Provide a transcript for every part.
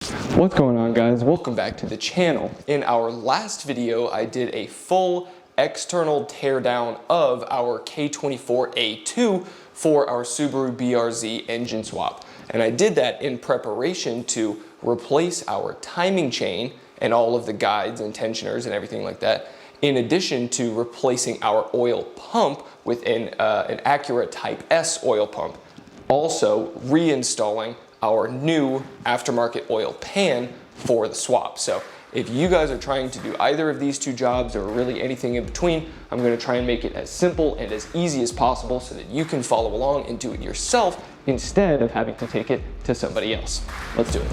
What's going on, guys? Welcome back to the channel. In our last video, I did a full external teardown of our K24A2 for our Subaru BRZ engine swap. And I did that in preparation to replace our timing chain and all of the guides and tensioners and everything like that, in addition to replacing our oil pump with an Acura Type-S oil pump. Also reinstalling our new aftermarket oil pan for the swap. So if you guys are trying to do either of these two jobs or really anything in between, I'm going to try and make it as simple and as easy as possible so that you can follow along and do it yourself instead of having to take it to somebody else. Let's do it.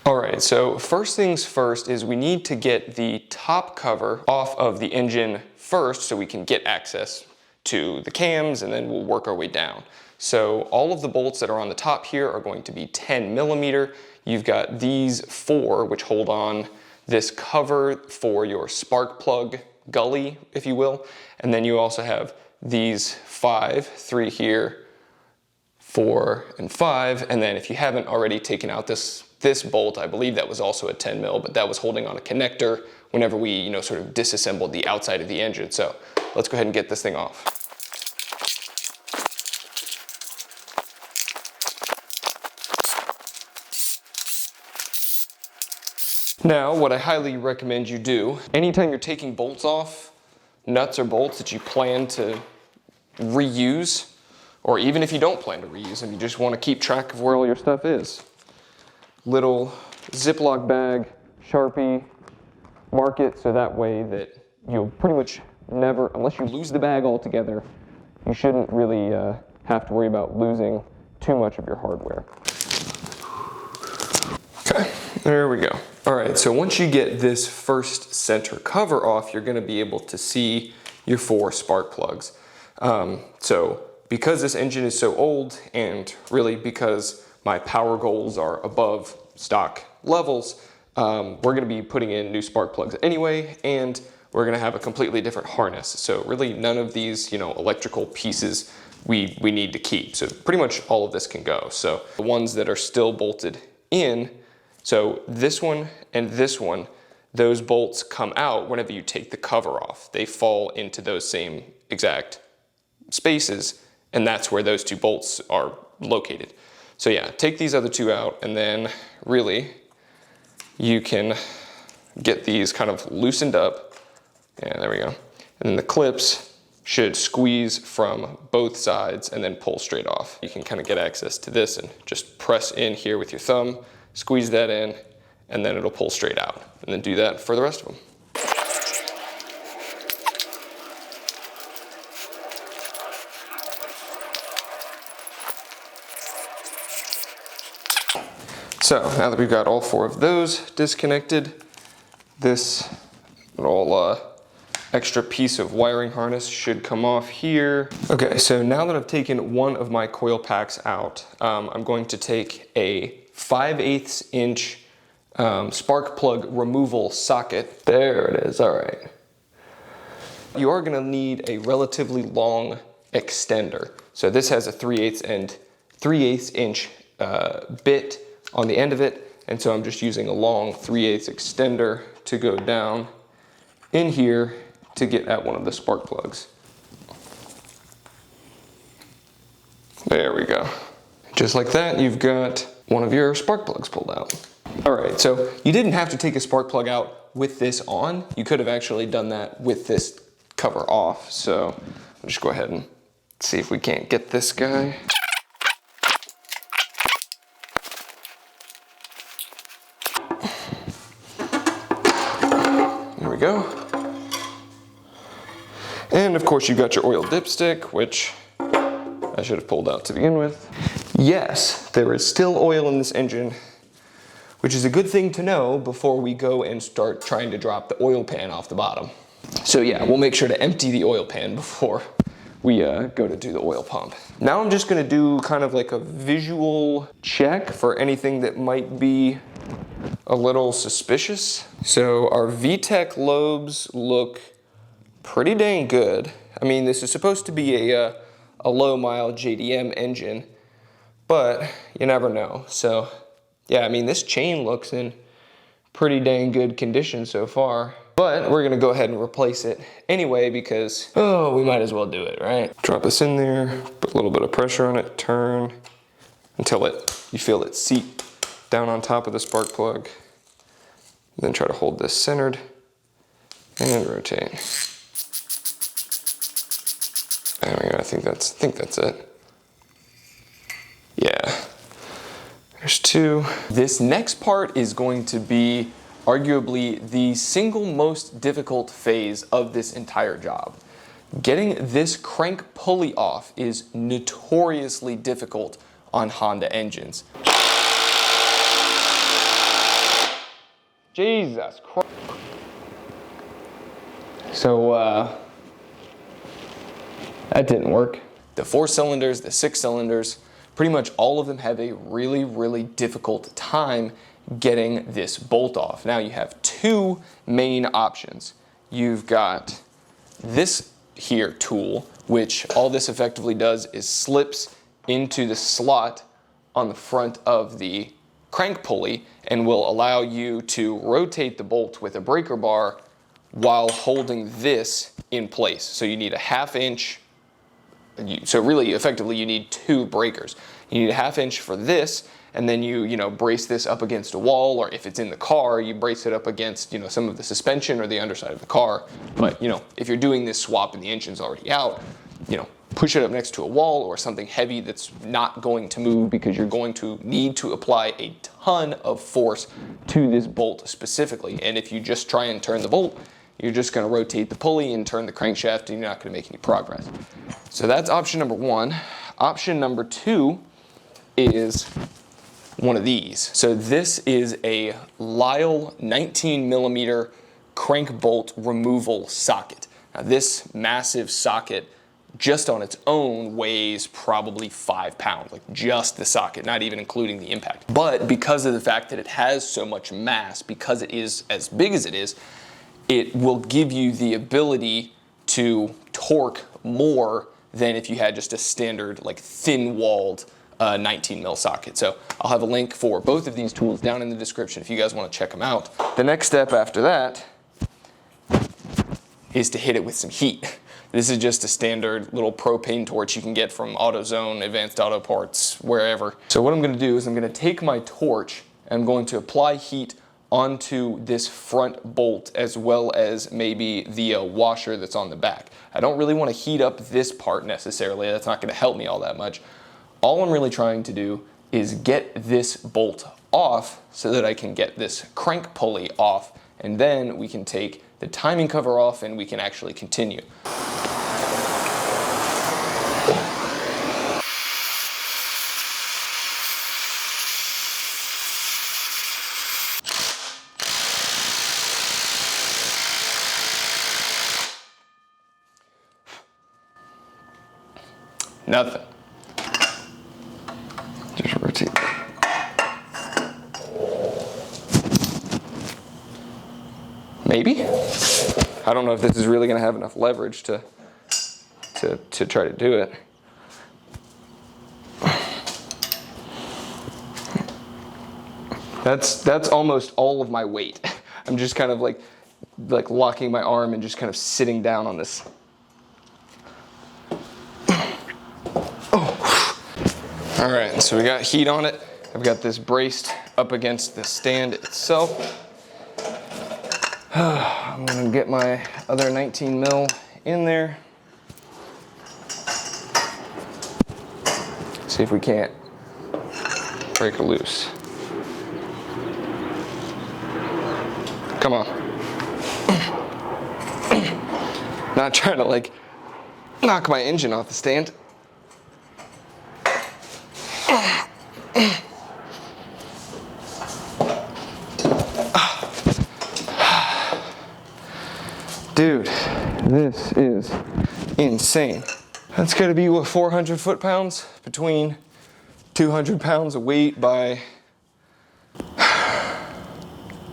Alright, so first things first is we need to get the top cover off of the engine first so we can get access to the cams, and then we'll work our way down. So all of the bolts that are on the top here are going to be 10 millimeter. You've got these 4 which hold on this cover for your spark plug gully, if you will. And then you also have these 5, 3 here, 4 and 5, and then if you haven't already taken out this bolt, I believe that was also a 10 mil, but that was holding on a connector whenever we, sort of disassembled the outside of the engine. So let's go ahead and get this thing off. Now, what I highly recommend you do, anytime you're taking bolts off, nuts or bolts that you plan to reuse, or even if you don't plan to reuse them, you just want to keep track of where all your stuff is. Little Ziploc bag, Sharpie, mark it so that way that you'll pretty much never, unless you lose the bag altogether, you shouldn't really have to worry about losing too much of your hardware. Okay, there we go. All right, so once you get this first center cover off, you're gonna be able to see your 4 spark plugs. So because this engine is so old, and really because my power goals are above stock levels, we're gonna be putting in new spark plugs anyway, and we're gonna have a completely different harness. So really none of these, electrical pieces we need to keep. So pretty much all of this can go. So the ones that are still bolted in, so this one and this one, those bolts come out whenever you take the cover off. They fall into those same exact spaces, and that's where those 2 bolts are located. So yeah, take these other 2 out, and then really you can get these kind of loosened up. Yeah, there we go. And then the clips should squeeze from both sides and then pull straight off. You can kind of get access to this and just press in here with your thumb, squeeze that in, and then it'll pull straight out. And then do that for the rest of them. So now that we've got all 4 of those disconnected, this little extra piece of wiring harness should come off here. Okay, so now that I've taken one of my coil packs out, I'm going to take a 5/8 inch spark plug removal socket. There it is, all right. You are gonna need a relatively long extender. So this has a 3/8 inch bit on the end of it, and so I'm just using a long 3/8 extender to go down in here to get at one of the spark plugs. There we go. Just like that, you've got one of your spark plugs pulled out. All right, so you didn't have to take a spark plug out with this on. You could have actually done that with this cover off. So I'll just go ahead and see if we can't get this guy. Go. And of course you've got your oil dipstick, which I should have pulled out to begin with. Yes, there is still oil in this engine, which is a good thing to know before we go and start trying to drop the oil pan off the bottom. So yeah, we'll make sure to empty the oil pan before we go to do the oil pump. Now I'm just gonna do kind of like a visual check for anything that might be a little suspicious. So our VTEC lobes look pretty dang good. I mean, this is supposed to be a low mile JDM engine, but you never know. So yeah, I mean, this chain looks in pretty dang good condition so far, but we're gonna go ahead and replace it anyway because, oh, we might as well do it, right? Drop this in there, put a little bit of pressure on it, turn until you feel it seat down on top of the spark plug. Then try to hold this centered and rotate. There we go, I think that's it. Yeah, there's two. This next part is going to be arguably the single most difficult phase of this entire job. Getting this crank pulley off is notoriously difficult on Honda engines. Jesus Christ. So, that didn't work. The 4 cylinders, the 6 cylinders, pretty much all of them have a really, really difficult time getting this bolt off. Now you have 2 main options. You've got this here tool, which all this effectively does is slips into the slot on the front of the crank pulley and will allow you to rotate the bolt with a breaker bar while holding this in place. So you need a 1/2 inch. So really, effectively, you need 2 breakers. You need a 1/2 inch for this, and then you brace this up against a wall, or if it's in the car, you brace it up against some of the suspension or the underside of the car. But if you're doing this swap and the engine's already out, push it up next to a wall or something heavy that's not going to move, because you're going to need to apply a ton of force to this bolt specifically. And if you just try and turn the bolt, you're just going to rotate the pulley and turn the crankshaft, and you're not going to make any progress. So that's option number 1. Option number 2 is one of these. So this is a Lyle 19mm crank bolt removal socket. Now this massive socket just on its own weighs probably 5 pounds, like just the socket, not even including the impact. But because of the fact that it has so much mass, because it is as big as it is, it will give you the ability to torque more than if you had just a standard, like thin-walled 19mm socket. So I'll have a link for both of these tools down in the description if you guys want to check them out. The next step after that is to hit it with some heat. This is just a standard little propane torch you can get from AutoZone, Advanced Auto Parts, wherever. So what I'm going to do is I'm going to take my torch and I'm going to apply heat onto this front bolt, as well as maybe the washer that's on the back. I don't really want to heat up this part necessarily. That's not going to help me all that much. All I'm really trying to do is get this bolt off so that I can get this crank pulley off, and then we can take the timing cover off and we can actually continue. Nothing. Just rotate. Maybe? I don't know if this is really going to have enough leverage to try to do it. That's almost all of my weight. I'm just kind of like locking my arm and just kind of sitting down on this. All right, so we got heat on it. I've got this braced up against the stand itself. I'm gonna get my other 19mm in there. See if we can't break it loose. Come on. Not trying to like knock my engine off the stand. Dude, this is insane. That's gonna be what, 400 foot-pounds between 200 pounds of weight by, I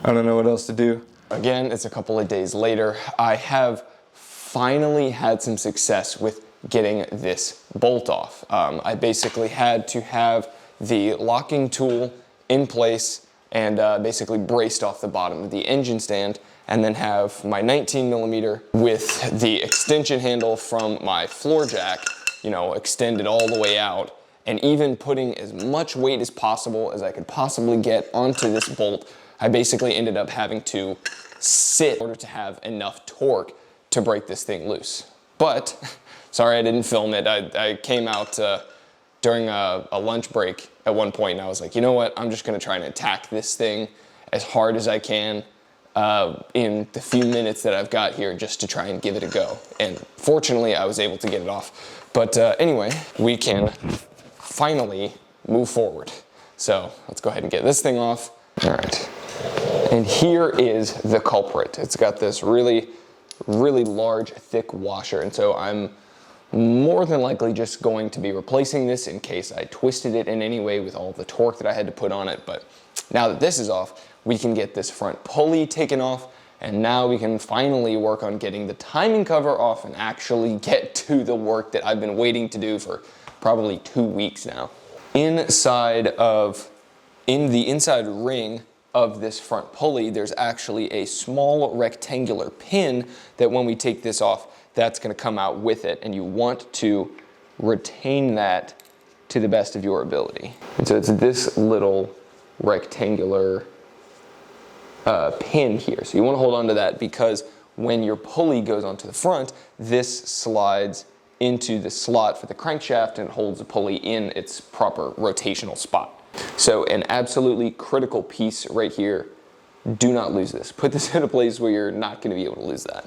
don't know what else to do. Again, it's a couple of days later. I have finally had some success with getting this bolt off. I basically had to have the locking tool in place and basically braced off the bottom of the engine stand, and then have my 19mm with the extension handle from my floor jack, you know, extended all the way out, and even putting as much weight as possible as I could possibly get onto this bolt. I basically ended up having to sit in order to have enough torque to break this thing loose. But, sorry I didn't film it. I came out during a lunch break at one point, and I was like, you know what, I'm just gonna try and attack this thing as hard as I can in the few minutes that I've got here, just to try and give it a go. And fortunately, I was able to get it off. But anyway, we can finally move forward. So let's go ahead and get this thing off. All right, and here is the culprit. It's got this really, really large, thick washer, and so I'm more than likely just going to be replacing this in case I twisted it in any way with all the torque that I had to put on it. But now that this is off, we can get this front pulley taken off, and now we can finally work on getting the timing cover off and actually get to the work that I've been waiting to do for probably 2 weeks now. In the inside ring of this front pulley, there's actually a small rectangular pin that when we take this off, that's going to come out with it, and you want to retain that to the best of your ability. And so it's this little rectangular pin here. So you want to hold on to that, because when your pulley goes onto the front, this slides into the slot for the crankshaft and holds the pulley in its proper rotational spot. So an absolutely critical piece right here. Do not lose this. Put this in a place where you're not going to be able to lose that.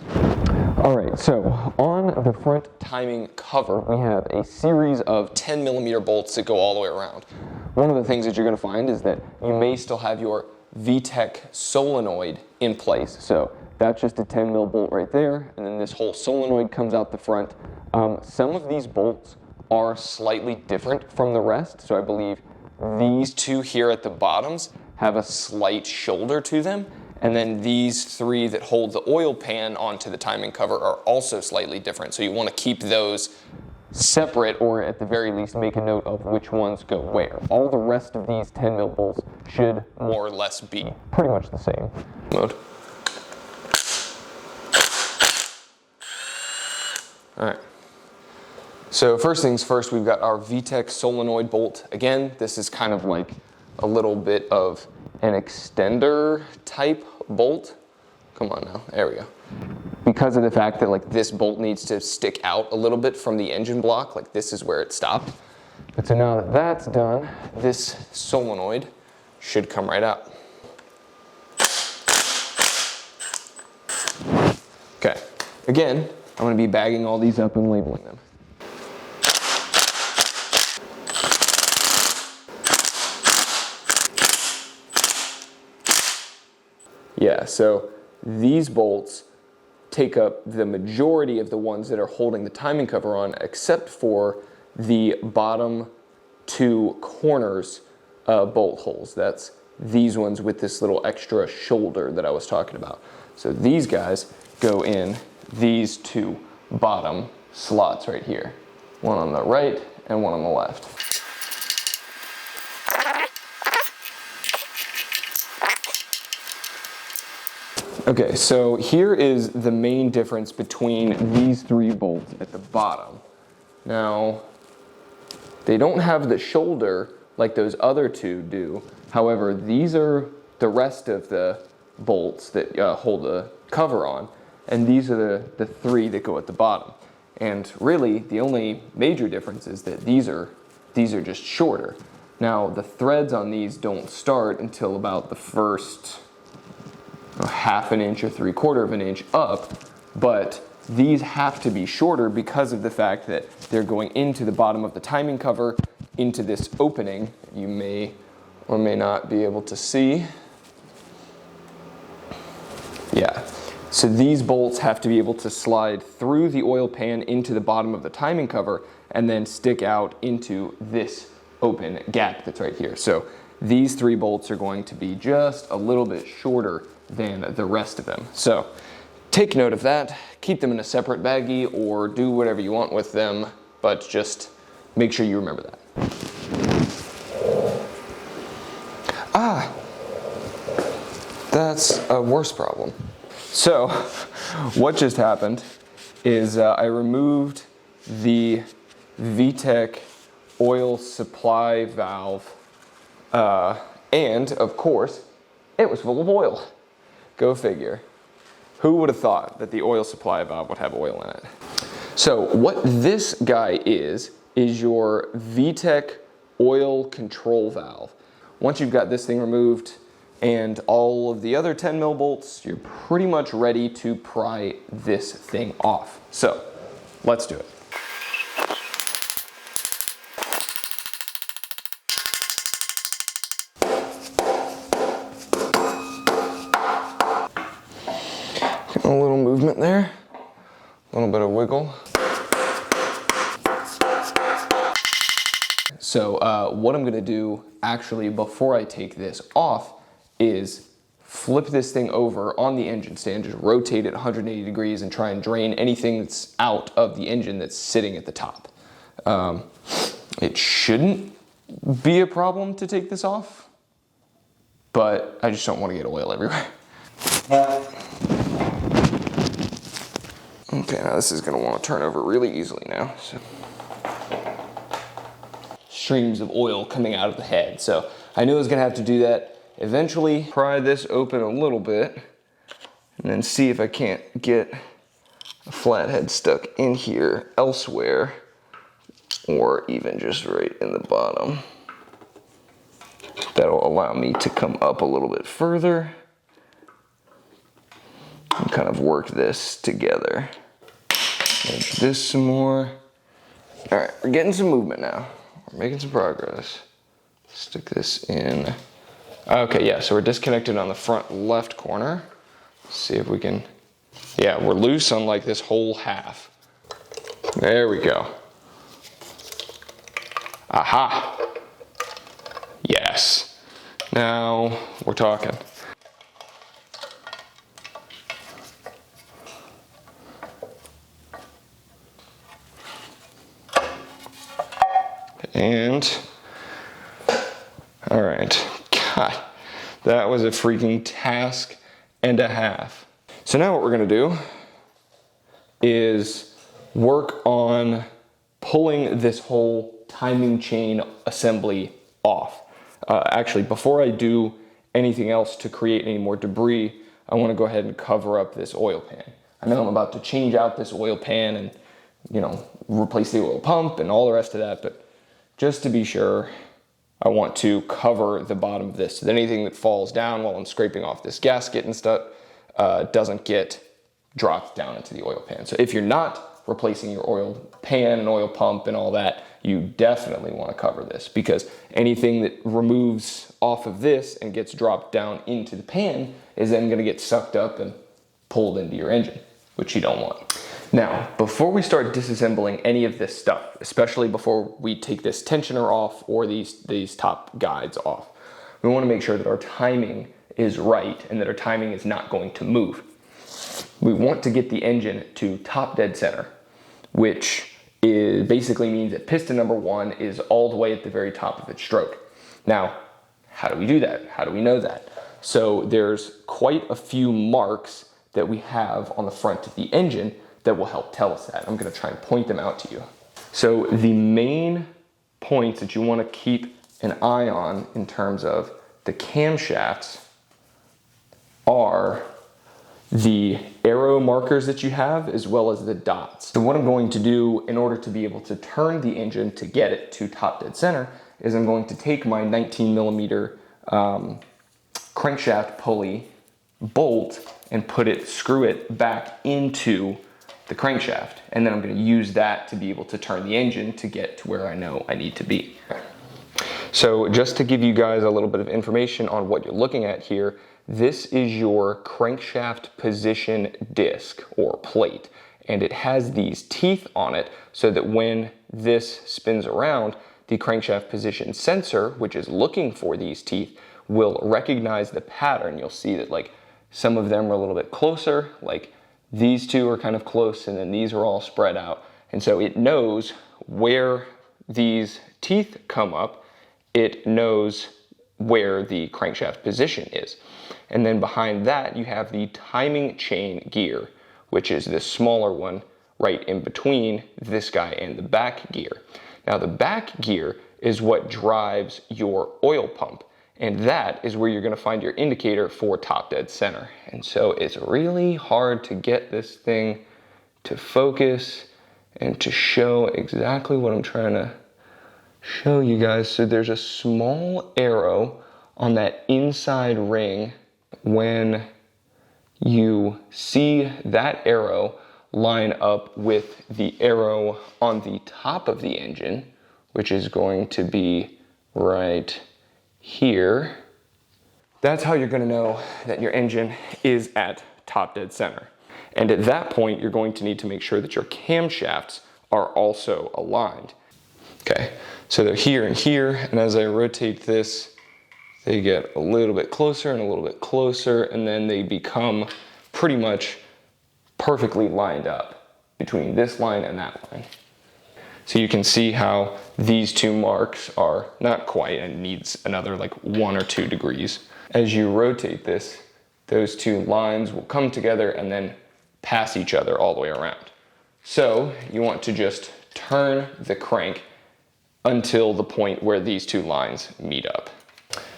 All right, so on the front timing cover, we have a series of 10mm bolts that go all the way around. One of the things that you're going to find is that you may still have your VTEC solenoid in place. So that's just a 10mm bolt right there, and then this whole solenoid comes out the front. Some of these bolts are slightly different from the rest, so I believe these two here at the bottoms have a slight shoulder to them, and then these three that hold the oil pan onto the timing cover are also slightly different, so you want to keep those separate, or at the very least make a note of which ones go where. All the rest of these 10mm bolts should more or less be pretty much the same mode. All right. So first things first, we've got our VTEC solenoid bolt. Again, this is kind of like a little bit of an extender type bolt. Come on now, there we go. Because of the fact that like this bolt needs to stick out a little bit from the engine block, like this is where it stopped. But so now that that's done, this solenoid should come right out. Okay, again, I'm gonna be bagging all these up and labeling them. Yeah, so these bolts take up the majority of the ones that are holding the timing cover on, except for the bottom two corners bolt holes. That's these ones with this little extra shoulder that I was talking about. So these guys go in these two bottom slots right here. One on the right and one on the left. Okay, so here is the main difference between these three bolts at the bottom. Now, they don't have the shoulder like those other two do. However, these are the rest of the bolts that hold the cover on, and these are the three that go at the bottom. And really, the only major difference is that these are just shorter. Now, the threads on these don't start until about the first half an inch or 3/4 of an inch up, but these have to be shorter because of the fact that they're going into the bottom of the timing cover, into this opening. You may or may not be able to see. Yeah, So these bolts have to be able to slide through the oil pan into the bottom of the timing cover and then stick out into this open gap that's right here. So these 3 bolts are going to be just a little bit shorter than the rest of them. So take note of that, keep them in a separate baggie or do whatever you want with them, but just make sure you remember that. Ah, that's a worse problem. So what just happened is I removed the VTEC oil supply valve and of course it was full of oil. Go figure. Who would have thought that the oil supply valve would have oil in it? So what this guy is your VTEC oil control valve. Once you've got this thing removed and all of the other 10 mil bolts, you're pretty much ready to pry this thing off. So let's do it. Getting a little movement there, a little bit of wiggle. So what I'm gonna do actually before I take this off is flip this thing over on the engine stand, just rotate it 180 degrees and try and drain anything that's out of the engine that's sitting at the top. It shouldn't be a problem to take this off, but I just don't want to get oil everywhere. Okay, now this is going to want to turn over really easily now. So. Streams of oil coming out of the head, so I knew I was going to have to do that. Eventually pry this open a little bit and then see if I can't get a flathead stuck in here elsewhere or even just right in the bottom. That'll allow me to come up a little bit further and kind of work this together. Edge this some more. All right, we're getting some movement now. We're making some progress. Stick this in. Okay, yeah, so we're disconnected on the front left corner. Let's see if we can, yeah, we're loose on like this whole half. There we go. Aha. Yes. Now we're talking. And, all right. God, that was a freaking task and a half. So now what we're gonna do is work on pulling this whole timing chain assembly off. Actually, before I do anything else to create any more debris, I wanna go ahead and cover up this oil pan. I know I'm about to change out this oil pan and, you know, replace the oil pump and all the rest of that, but just to be sure, I want to cover the bottom of this so that anything that falls down while I'm scraping off this gasket and stuff doesn't get dropped down into the oil pan. So if you're not replacing your oil pan and oil pump and all that, you definitely want to cover this, because anything that removes off of this and gets dropped down into the pan is then going to get sucked up and pulled into your engine, which you don't want. Now, before we start disassembling any of this stuff, especially before we take this tensioner off or these top guides off, we want to make sure that our timing is right and that our timing is not going to move. We want to get the engine to top dead center, which basically means that piston number 1 is all the way at the very top of its stroke. Now, how do we do that? How do we know that? So there's quite a few marks that we have on the front of the engine that will help tell us that. I'm gonna try and point them out to you. So the main points that you wanna keep an eye on in terms of the camshafts are the arrow markers that you have as well as the dots. So what I'm going to do in order to be able to turn the engine to get it to top dead center is I'm going to take my 19 millimeter crankshaft pulley bolt and screw it back into the crankshaft, and then I'm going to use that to be able to turn the engine to get to where I know I need to be. So just to give you guys a little bit of information on what you're looking at here, this is your crankshaft position disc or plate, and it has these teeth on it so that when this spins around, the crankshaft position sensor, which is looking for these teeth, will recognize the pattern. You'll see that like some of them are a little bit closer, like these two are kind of close, and then these are all spread out. And so it knows where these teeth come up, it knows where the crankshaft position is. And then behind that, you have the timing chain gear, which is this smaller one right in between this guy and the back gear. Now the back gear is what drives your oil pump, and that is where you're gonna find your indicator for top dead center. And so it's really hard to get this thing to focus and to show exactly what I'm trying to show you guys. So there's a small arrow on that inside ring. When you see that arrow line up with the arrow on the top of the engine, which is going to be right here, that's how you're going to know that your engine is at top dead center. And at that point, you're going to need to make sure that your camshafts are also aligned. Okay, so they're here and here, and as I rotate this, they get a little bit closer and a little bit closer, and then they become pretty much perfectly lined up between this line and that line. So you can see how these two marks are not quite, and needs another like 1 or 2 degrees. As you rotate this, those two lines will come together and then pass each other all the way around. So you want to just turn the crank until the point where these two lines meet up.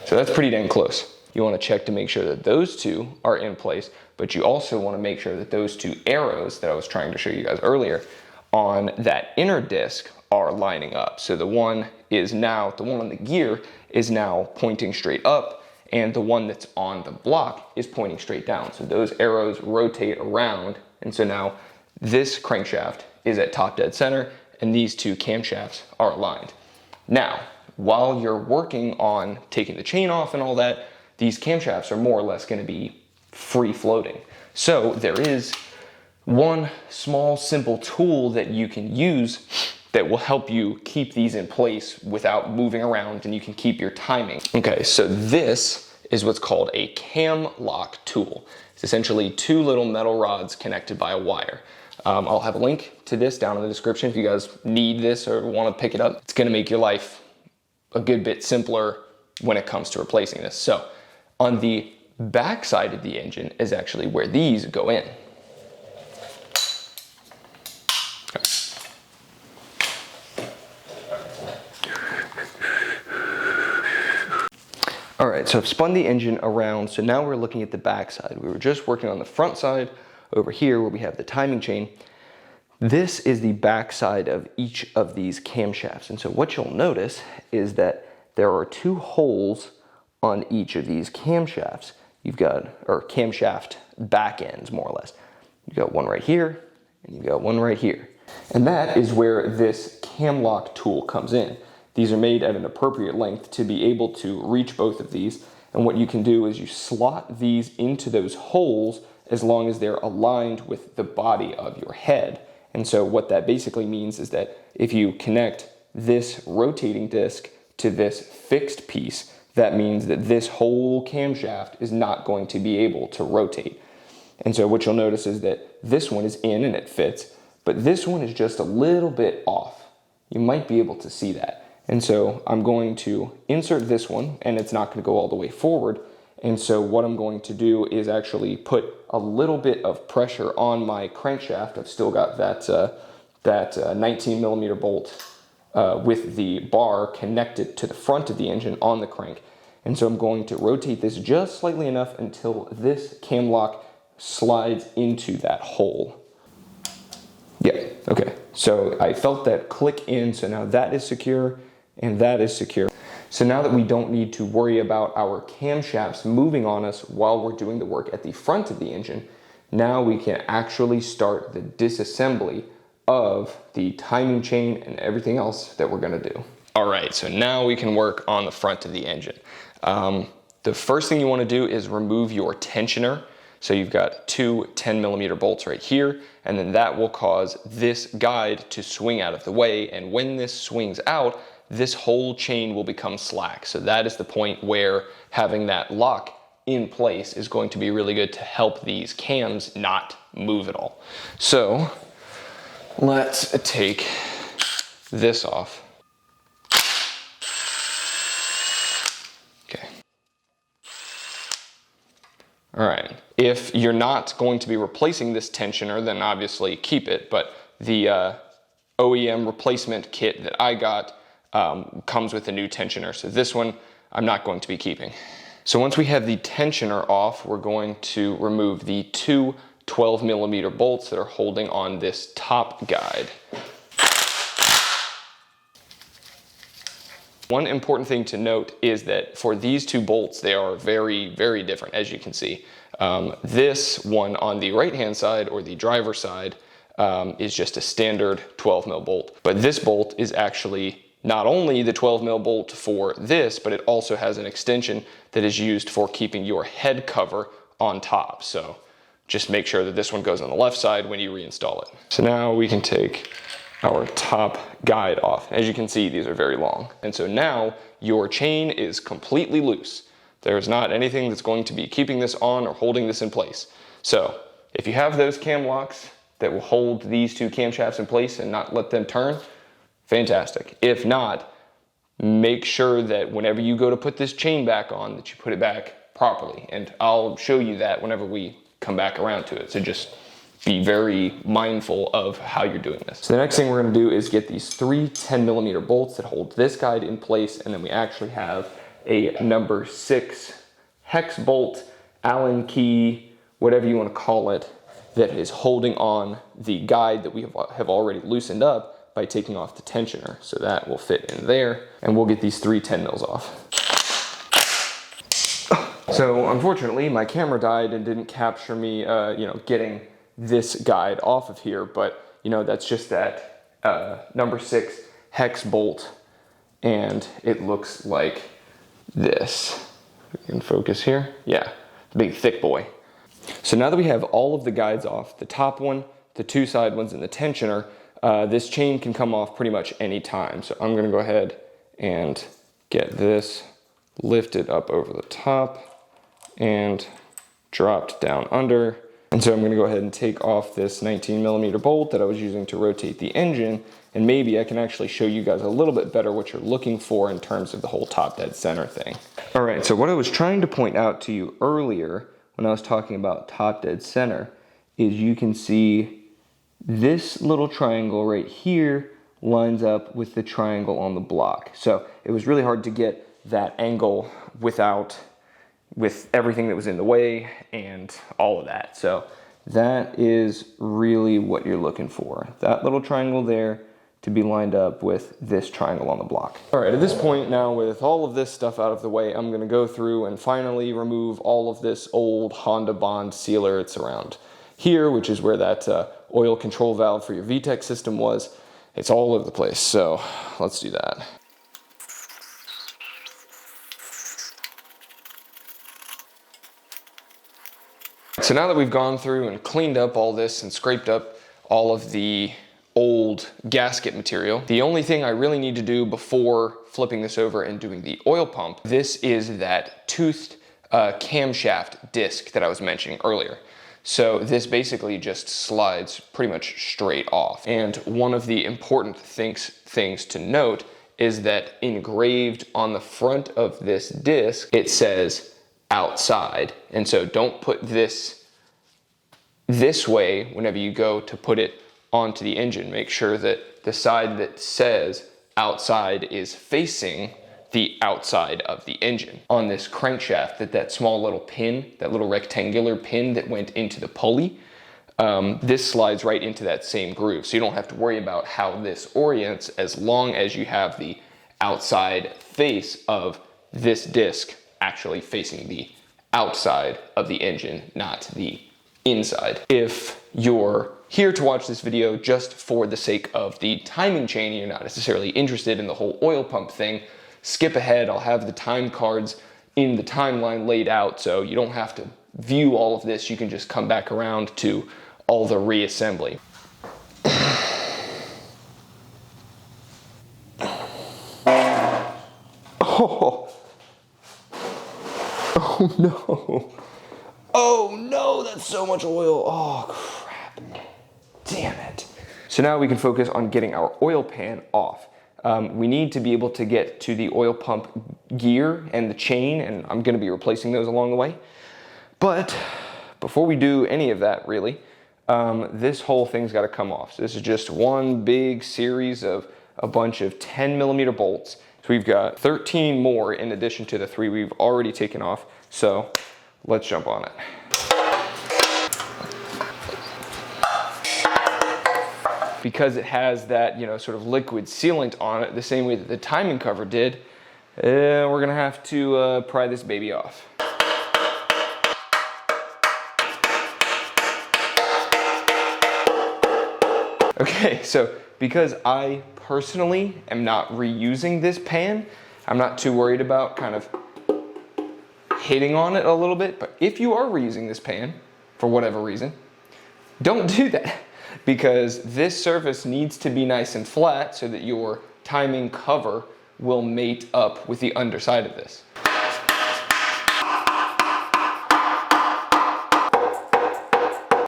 So that's pretty dang close. You want to check to make sure that those two are in place, but you also want to make sure that those two arrows that I was trying to show you guys earlier on that inner disc are lining up. So the one on the gear is now pointing straight up, and the one that's on the block is pointing straight down. So those arrows rotate around, and so now this crankshaft is at top dead center, and these two camshafts are aligned. Now, while you're working on taking the chain off and all that, these camshafts are more or less going to be free floating. So there is one small simple tool that you can use that will help you keep these in place without moving around, and you can keep your timing. Okay, so this is what's called a cam lock tool. It's essentially 2 little metal rods connected by a wire. I'll have a link to this down in the description if you guys need this or want to pick it up. It's going to make your life a good bit simpler when it comes to replacing this. So on the back side of the engine is actually where these go in. Okay. All right, so I've spun the engine around, so now we're looking at the back side. We were just working on the front side over here where we have the timing chain. This is the back side of each of these camshafts. And so what you'll notice is that there are 2 holes on each of these camshafts. You've got, or camshaft back ends more or less. You've got one right here, and you've got one right here. And that is where this cam lock tool comes in. These are made at an appropriate length to be able to reach both of these. And what you can do is you slot these into those holes as long as they're aligned with the body of your head. And so what that basically means is that if you connect this rotating disc to this fixed piece, that means that this whole camshaft is not going to be able to rotate. And so what you'll notice is that this one is in and it fits, but this one is just a little bit off. You might be able to see that. And so I'm going to insert this one, and it's not going to go all the way forward. And so what I'm going to do is actually put a little bit of pressure on my crankshaft. I've still got that 19 millimeter bolt with the bar connected to the front of the engine on the crank. And so I'm going to rotate this just slightly enough until this cam lock slides into that hole. Yeah, okay. So I felt that click in, so now that is secure and that is secure. So now that we don't need to worry about our camshafts moving on us while we're doing the work at the front of the engine, now we can actually start the disassembly of the timing chain and everything else that we're gonna do. All right, so now we can work on the front of the engine. The first thing you want to do is remove your tensioner. So you've got two 10mm bolts right here, and then that will cause this guide to swing out of the way. And when this swings out, this whole chain will become slack. So that is the point where having that lock in place is going to be really good to help these cams not move at all. So let's take this off. Okay. All right, if you're not going to be replacing this tensioner, then obviously keep it, but the OEM replacement kit that I got comes with a new tensioner, so this one I'm not going to be keeping. So once we have the tensioner off, we're going to remove the two 12mm bolts that are holding on this top guide. One important thing to note is that for these two bolts, they are very, very different, as you can see. This one on the right-hand side, or the driver's side, is just a standard 12mm bolt. But this bolt is actually not only the 12mm bolt for this, but it also has an extension that is used for keeping your head cover on top. So just make sure that this one goes on the left side when you reinstall it. So now we can take our top guide off. As you can see, these are very long. And so now your chain is completely loose. There's not anything that's going to be keeping this on or holding this in place. So if you have those cam locks that will hold these two camshafts in place and not let them turn, fantastic. If not, make sure that whenever you go to put this chain back on, that you put it back properly. And I'll show you that whenever we come back around to it. So just be very mindful of how you're doing this. So the next thing we're gonna do is get these three 10mm bolts that hold this guide in place, and then we actually have a number 6 hex bolt, Allen key, whatever you wanna call it, that is holding on the guide that we have already loosened up by taking off the tensioner. So that will fit in there, and we'll get these three 10mm off. So unfortunately, my camera died and didn't capture me, getting this guide off of here, but that's just that number 6 hex bolt, and it looks like this. We can focus here. Yeah, the big thick boy. So now that we have all of the guides off, the top one, the two side ones, and the tensioner, this chain can come off pretty much any time. So I'm gonna go ahead and get this lifted up over the top and dropped down under. And so I'm gonna go ahead and take off this 19mm bolt that I was using to rotate the engine, and maybe I can actually show you guys a little bit better what you're looking for in terms of the whole top dead center thing. All right, so what I was trying to point out to you earlier when I was talking about top dead center is you can see this little triangle right here lines up with the triangle on the block. So it was really hard to get that angle with everything that was in the way and all of that. So that is really what you're looking for. That little triangle there to be lined up with this triangle on the block. All right, at this point now, with all of this stuff out of the way, I'm gonna go through and finally remove all of this old Honda Bond sealer. It's around here, which is where that oil control valve for your VTEC system was. It's all over the place, so let's do that. So now that we've gone through and cleaned up all this and scraped up all of the old gasket material, the only thing I really need to do before flipping this over and doing the oil pump, this is that toothed camshaft disc that I was mentioning earlier. So this basically just slides pretty much straight off. And one of the important things to note is that engraved on the front of this disc, it says outside. And so don't put this way whenever you go to put it onto the engine. Make sure that the side that says outside is facing the outside of the engine. On this crankshaft, that small little pin, that little rectangular pin that went into the pulley, this slides right into that same groove. So you don't have to worry about how this orients as long as you have the outside face of this disc actually facing the outside of the engine, not the inside. If your here to watch this video just for the sake of the timing chain and you're not necessarily interested in the whole oil pump thing, skip ahead. I'll have the time cards in the timeline laid out so you don't have to view all of this. You can just come back around to all the reassembly. Oh no. Oh no, that's so much oil. Oh crap. Damn it. So now we can focus on getting our oil pan off. We need to be able to get to the oil pump gear and the chain, and I'm going to be replacing those along the way. But before we do any of that, really, this whole thing's got to come off. So this is just one big series of a bunch of 10mm bolts. So we've got 13 more in addition to the 3 we've already taken off. So let's jump on it. Because it has that, sort of liquid sealant on it, the same way that the timing cover did, we're gonna have to pry this baby off. Okay, so because I personally am not reusing this pan, I'm not too worried about kind of hitting on it a little bit, but if you are reusing this pan, for whatever reason, don't do that. Because this surface needs to be nice and flat so that your timing cover will mate up with the underside of this.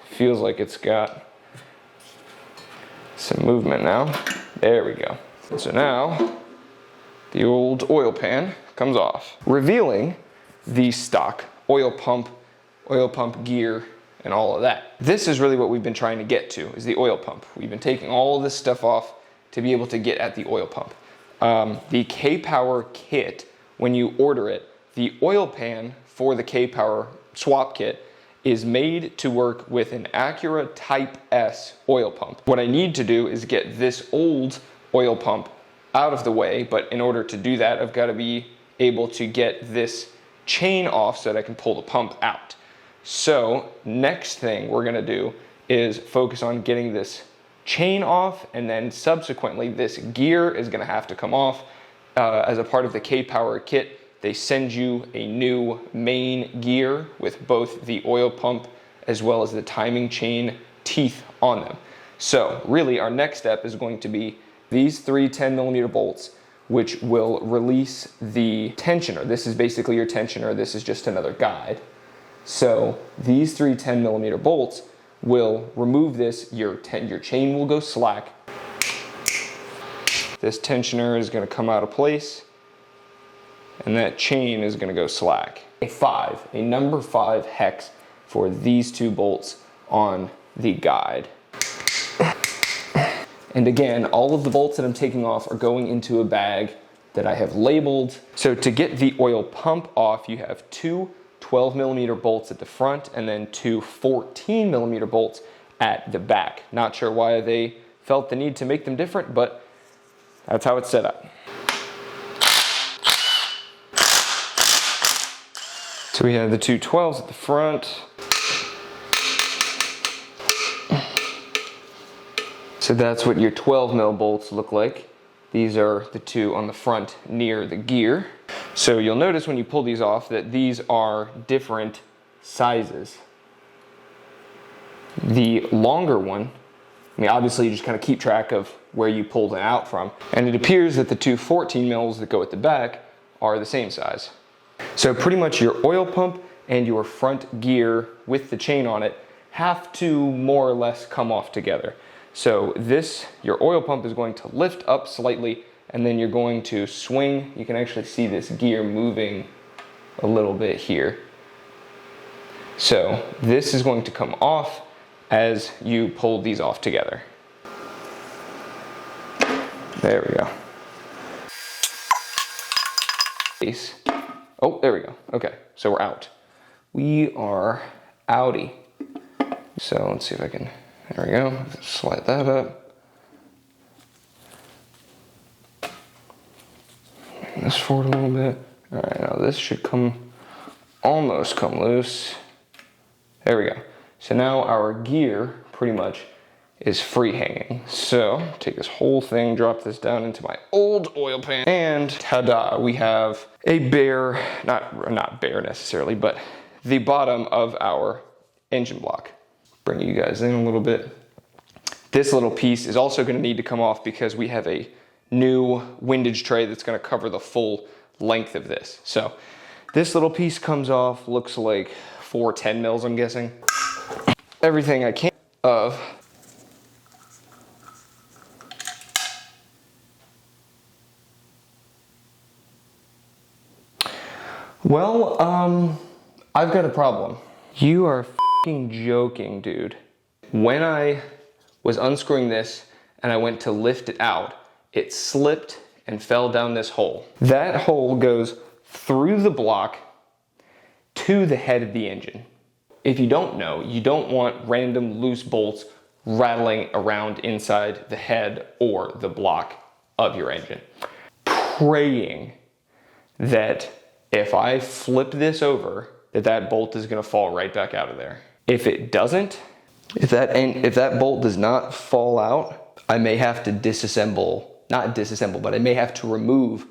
Feels like it's got some movement now. There we go. So now the old oil pan comes off, revealing the stock oil pump gear, and all of that. This is really what we've been trying to get to, is the oil pump. We've been taking all of this stuff off to be able to get at the oil pump. The K-Power kit, when you order it, the oil pan for the K-Power swap kit is made to work with an Acura Type-S oil pump. What I need to do is get this old oil pump out of the way, but in order to do that, I've got to be able to get this chain off so that I can pull the pump out. So next thing we're gonna do is focus on getting this chain off, and then subsequently this gear is gonna have to come off. As a part of the K-Power kit, they send you a new main gear with both the oil pump as well as the timing chain teeth on them. So really our next step is going to be these 3 10mm bolts, which will release the tensioner. This is basically your tensioner. This is just another guide. So these 3 10mm bolts will remove this, your chain will go slack. This tensioner is gonna come out of place, and that chain is gonna go slack. A number 5 hex for these 2 bolts on the guide. And again, all of the bolts that I'm taking off are going into a bag that I have labeled. So to get the oil pump off, you have 2 12mm bolts at the front and then 2 14mm bolts at the back. Not sure why they felt the need to make them different, but that's how it's set up. So we have the 2 12s at the front. So that's what your 12mm bolts look like. These are the 2 on the front near the gear. So you'll notice when you pull these off that these are different sizes. The longer one, obviously you just kind of keep track of where you pulled it out from. And it appears that the 2 14mm that go at the back are the same size. So pretty much your oil pump and your front gear with the chain on it have to more or less come off together. So your oil pump is going to lift up slightly, and then you're going to swing. You can actually see this gear moving a little bit here. So this is going to come off as you pull these off together. There we go. Oh, there we go. Okay, so we're out. We are outie. So let's see if I can, there we go. Slide that up. This forward a little bit. All right, now this should almost come loose. There we go. So now our gear pretty much is free hanging. So take this whole thing, drop this down into my old oil pan, and ta-da, we have a bare, not bare necessarily, but the bottom of our engine block. Bring you guys in a little bit. This little piece is also going to need to come off because we have a new windage tray that's going to cover the full length of this. So this little piece comes off, looks like 410 mils, I'm guessing. Everything I can of. Well, I've got a problem. You are f***ing joking, dude. When I was unscrewing this and I went to lift it out, it slipped and fell down this hole. That hole goes through the block to the head of the engine. If you don't know, you don't want random loose bolts rattling around inside the head or the block of your engine. Praying that if I flip this over, that bolt is gonna fall right back out of there. If it doesn't, if that bolt does not fall out, I may have to not disassemble, but I may have to remove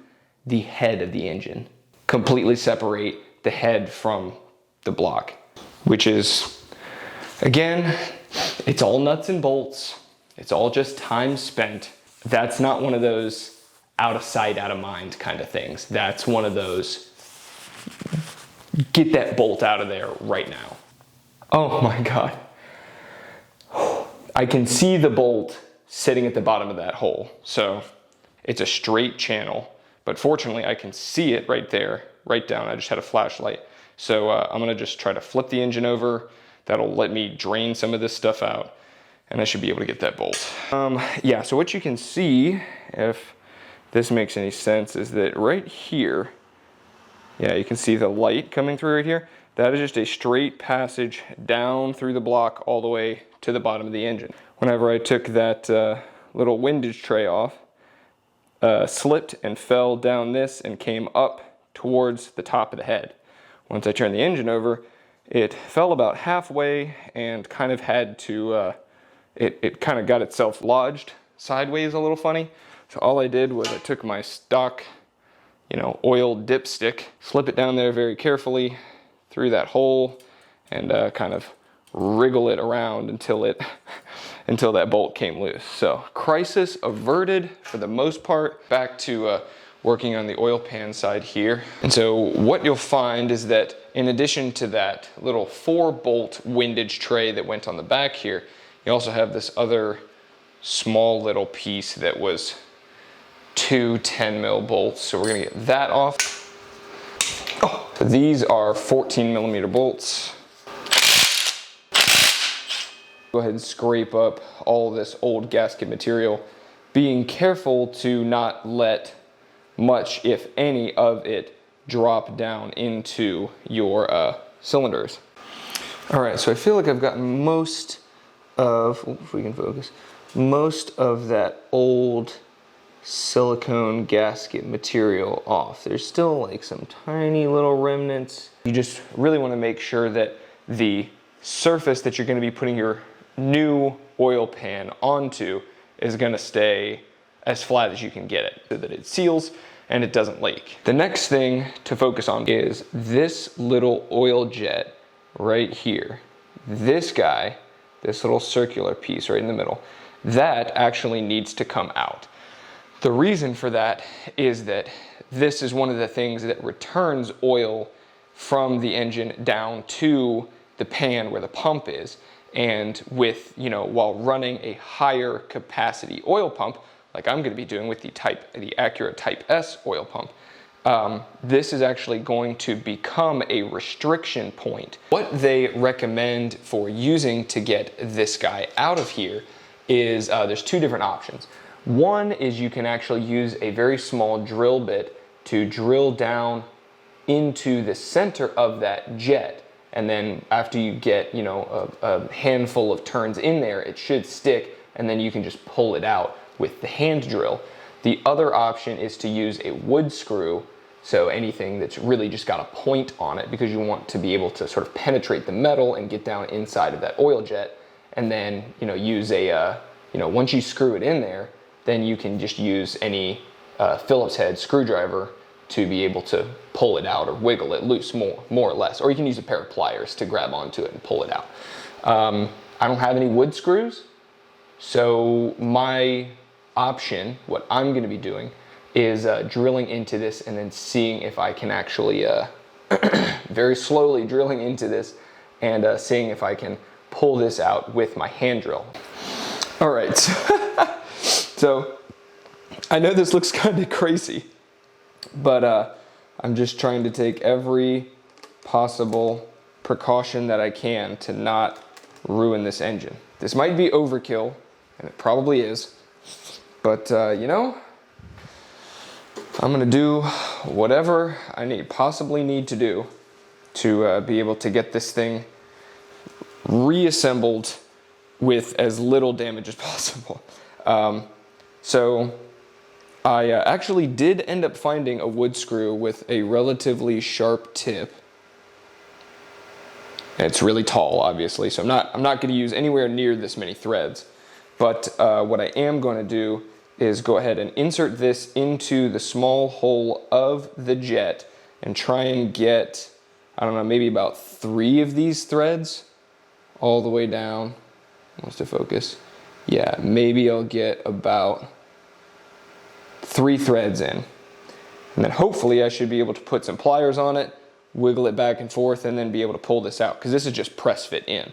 the head of the engine. Completely separate the head from the block, which is, again, it's all nuts and bolts. It's all just time spent. That's not one of those out of sight, out of mind kind of things. That's one of those, get that bolt out of there right now. Oh my God. I can see the bolt sitting at the bottom of that hole. So it's a straight channel, but fortunately I can see it right there, right down. I just had a flashlight. So I'm gonna just try to flip the engine over. That'll let me drain some of this stuff out and I should be able to get that bolt. Yeah, so what you can see, if this makes any sense, is that right here, yeah, you can see the light coming through right here. That is just a straight passage down through the block all the way to the bottom of the engine. Whenever I took that little windage tray off, slipped and fell down this and came up towards the top of the head. Once I turned the engine over, it fell about halfway and kind of had to, it kind of got itself lodged sideways a little funny. So all I did was I took my stock, oil dipstick, slip it down there very carefully through that hole and kind of wriggle it around until that bolt came loose. So crisis averted for the most part. Back to working on the oil pan side here. And so what you'll find is that in addition to that little 4-bolt windage tray that went on the back here, you also have this other small little piece that was 2 10-mil bolts. So we're gonna get that off. Oh, so these are 14mm bolts. Go ahead and scrape up all this old gasket material, being careful to not let much, if any, of it drop down into your cylinders. All right, so I feel like I've gotten most of, if we can focus, most of that old silicone gasket material off. There's still like some tiny little remnants. You just really want to make sure that the surface that you're going to be putting your new oil pan onto is going to stay as flat as you can get it so that it seals and it doesn't leak. The next thing to focus on is this little oil jet right here. This guy, this little circular piece right in the middle, that actually needs to come out. The reason for that is that this is one of the things that returns oil from the engine down to the pan where the pump is. And with, while running a higher capacity oil pump, like I'm gonna be doing with the Acura Type-S oil pump, this is actually going to become a restriction point. What they recommend for using to get this guy out of here is, there's 2 different options. One is you can actually use a very small drill bit to drill down into the center of that jet. And then after you get, a handful of turns in there, it should stick, and then you can just pull it out with the hand drill. The other option is to use a wood screw, so anything that's really just got a point on it, because you want to be able to sort of penetrate the metal and get down inside of that oil jet. and then, you know, use a, you know, once you screw it in there, then you can just use any Phillips head screwdriver to be able to pull it out or wiggle it loose more or less. Or you can use a pair of pliers to grab onto it and pull it out. I don't have any wood screws, so my option, what I'm going to be doing, is drilling into this and then seeing if I can actually, very slowly drilling into this and seeing if I can pull this out with my hand drill. All right, so I know this looks kind of crazy, but I'm just trying to take every possible precaution that I can to not ruin this engine. This might be overkill, and it probably is, but you know, I'm gonna do whatever I possibly need to do to be able to get this thing reassembled with as little damage as possible. So I actually did end up finding a wood screw with a relatively sharp tip. And it's really tall, obviously, so I'm not going to use anywhere near this many threads. But what I am going to do is go ahead and insert this into the small hole of the jet and try and get, I don't know, maybe about 3 of these threads all the way down. Wants to focus. Yeah, maybe I'll get about 3 threads in. And then hopefully I should be able to put some pliers on it, wiggle it back and forth, and then be able to pull this out, because this is just press fit in.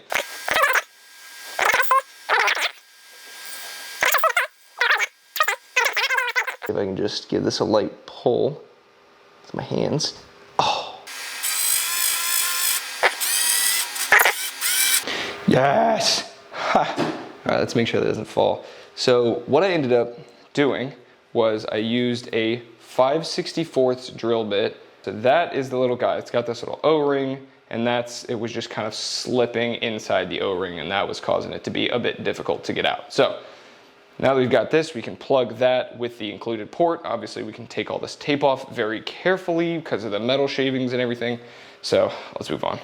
If I can just give this a light pull with my hands. Oh. Yes! Ha! All right, let's make sure that doesn't fall. So what I ended up doing was I used a 5/64 drill bit. So that is the little guy. It's got this little O-ring, and it was just kind of slipping inside the O-ring, and that was causing it to be a bit difficult to get out. So now that we've got this, we can plug that with the included port. Obviously, we can take all this tape off very carefully because of the metal shavings and everything. So let's move on.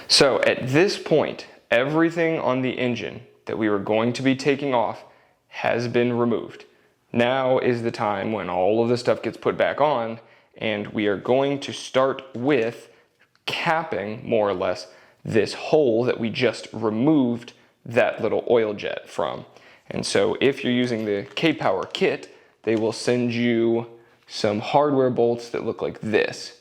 So at this point, everything on the engine that we were going to be taking off has been removed. Now is the time when all of the stuff gets put back on, and we are going to start with capping, more or less, this hole that we just removed that little oil jet from. And so if you're using the K-Power kit, they will send you some hardware bolts that look like this.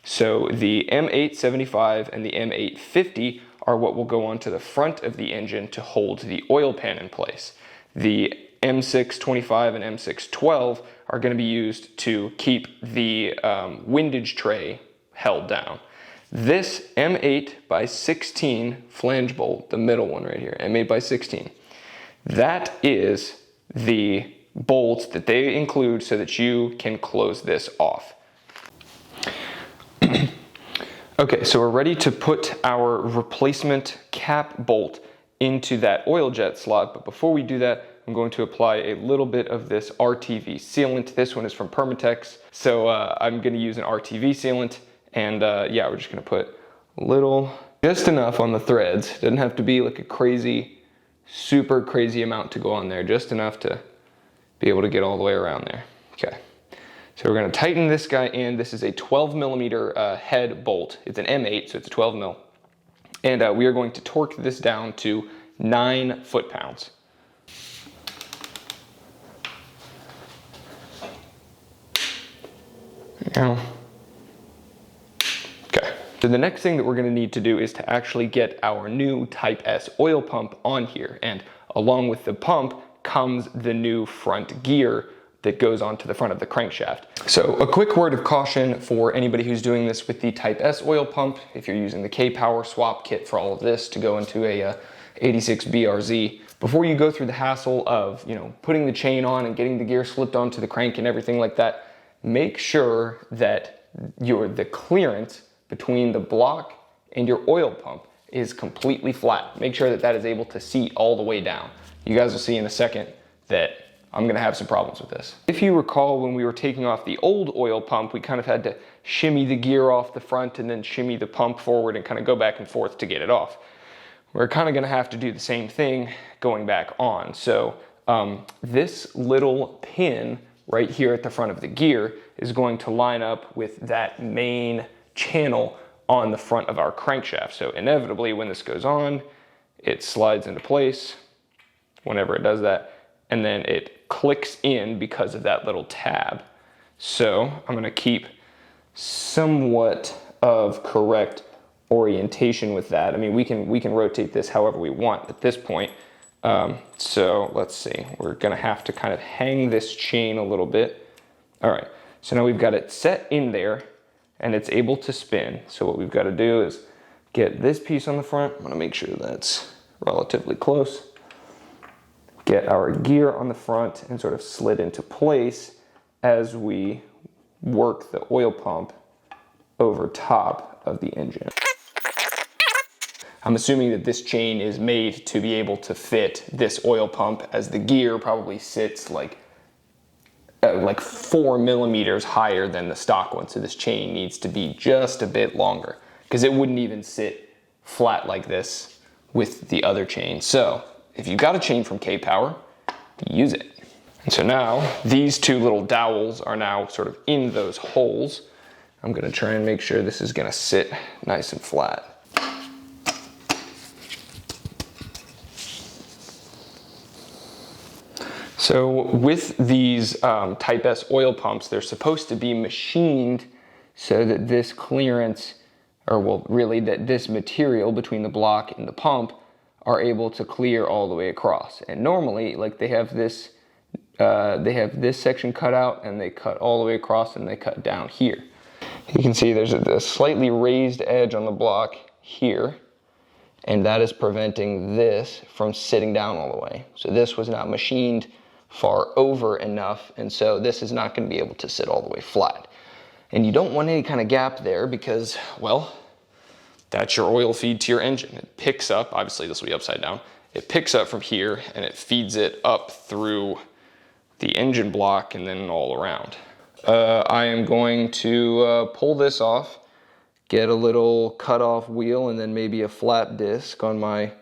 So the M875 and the M850 are what will go onto the front of the engine to hold the oil pan in place. The M625 and M612 are going to be used to keep the windage tray held down. This M8x16 flange bolt, the middle one right here, M8x16, that is the bolt that they include so that you can close this off. Okay, so we're ready to put our replacement cap bolt into that oil jet slot, but before we do that, I'm going to apply a little bit of this RTV sealant. This one is from Permatex, so I'm going to use an RTV sealant, and yeah, we're just going to put a little, just enough on the threads. It doesn't have to be like a crazy, super crazy amount to go on there, just enough to be able to get all the way around there. Okay. So we're going to tighten this guy in. This is a 12 millimeter head bolt. It's an M8, so it's a 12 mil. And we are going to torque this down to 9 foot-pounds. There we go. Okay. So the next thing that we're going to need to do is to actually get our new Type-S oil pump on here. And along with the pump comes the new front gear that goes onto the front of the crankshaft. So a quick word of caution for anybody who's doing this with the Type-S oil pump. If you're using the K-Power swap kit for all of this to go into a 86 BRZ, before you go through the hassle of, you know, putting the chain on and getting the gear slipped onto the crank and everything like that, make sure that the clearance between the block and your oil pump is completely flat. Make sure that that is able to seat all the way down. You guys will see in a second that I'm gonna have some problems with this. If you recall, when we were taking off the old oil pump, we kind of had to shimmy the gear off the front and then shimmy the pump forward and kind of go back and forth to get it off. We're kind of gonna have to do the same thing going back on. So this little pin right here at the front of the gear is going to line up with that main channel on the front of our crankshaft. So inevitably when this goes on, it slides into place whenever it does that, and then it clicks in because of that little tab. So I'm gonna keep somewhat of correct orientation with that. I mean, we can rotate this however we want at this point. So let's see, we're gonna have to kind of hang this chain a little bit. All right, so now we've got it set in there and it's able to spin. So what we've got to do is get this piece on the front. I'm gonna make sure that's relatively close. Get our gear on the front and sort of slid into place as we work the oil pump over top of the engine. I'm assuming that this chain is made to be able to fit this oil pump, as the gear probably sits like 4 millimeters higher than the stock one. So this chain needs to be just a bit longer because it wouldn't even sit flat like this with the other chain. So if you've got a chain from K-Power, use it. And so now these two little dowels are now sort of in those holes. I'm gonna try and make sure this is gonna sit nice and flat. So with these Type-S oil pumps, they're supposed to be machined so that this clearance, or well, really that this material between the block and the pump are able to clear all the way across. And normally, like they have this section cut out and they cut all the way across and they cut down here. You can see there's a slightly raised edge on the block here, and that is preventing this from sitting down all the way. So this was not machined far over enough, and so this is not going to be able to sit all the way flat. And you don't want any kind of gap there because, well, that's your oil feed to your engine. It picks up, obviously this will be upside down, it picks up from here and it feeds it up through the engine block and then all around. I am going to pull this off, get a little cutoff wheel and then maybe a flat disc on my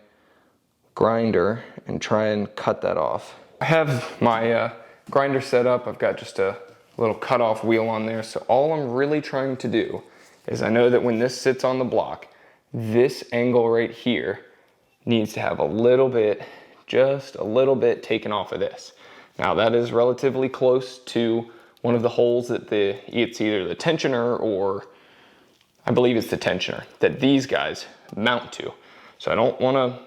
grinder and try and cut that off. I have my grinder set up. I've got just a little cutoff wheel on there. So all I'm really trying to do is, I know that when this sits on the block, this angle right here needs to have a little bit, just a little bit taken off of this. Now that is relatively close to one of the holes that it's either the tensioner or I believe it's the tensioner that these guys mount to. So I don't want to,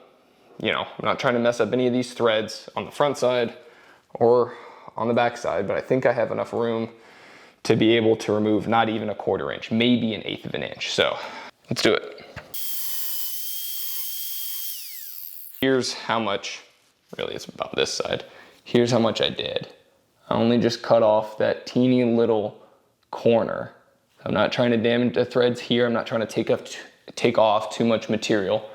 I'm not trying to mess up any of these threads on the front side or on the back side, but I think I have enough room to be able to remove not even a 1/4 inch, maybe 1/8 of an inch. So let's do it. Here's how much, really it's about this side. Here's how much I did. I only just cut off that teeny little corner. I'm not trying to damage the threads here. I'm not trying to take off too much material.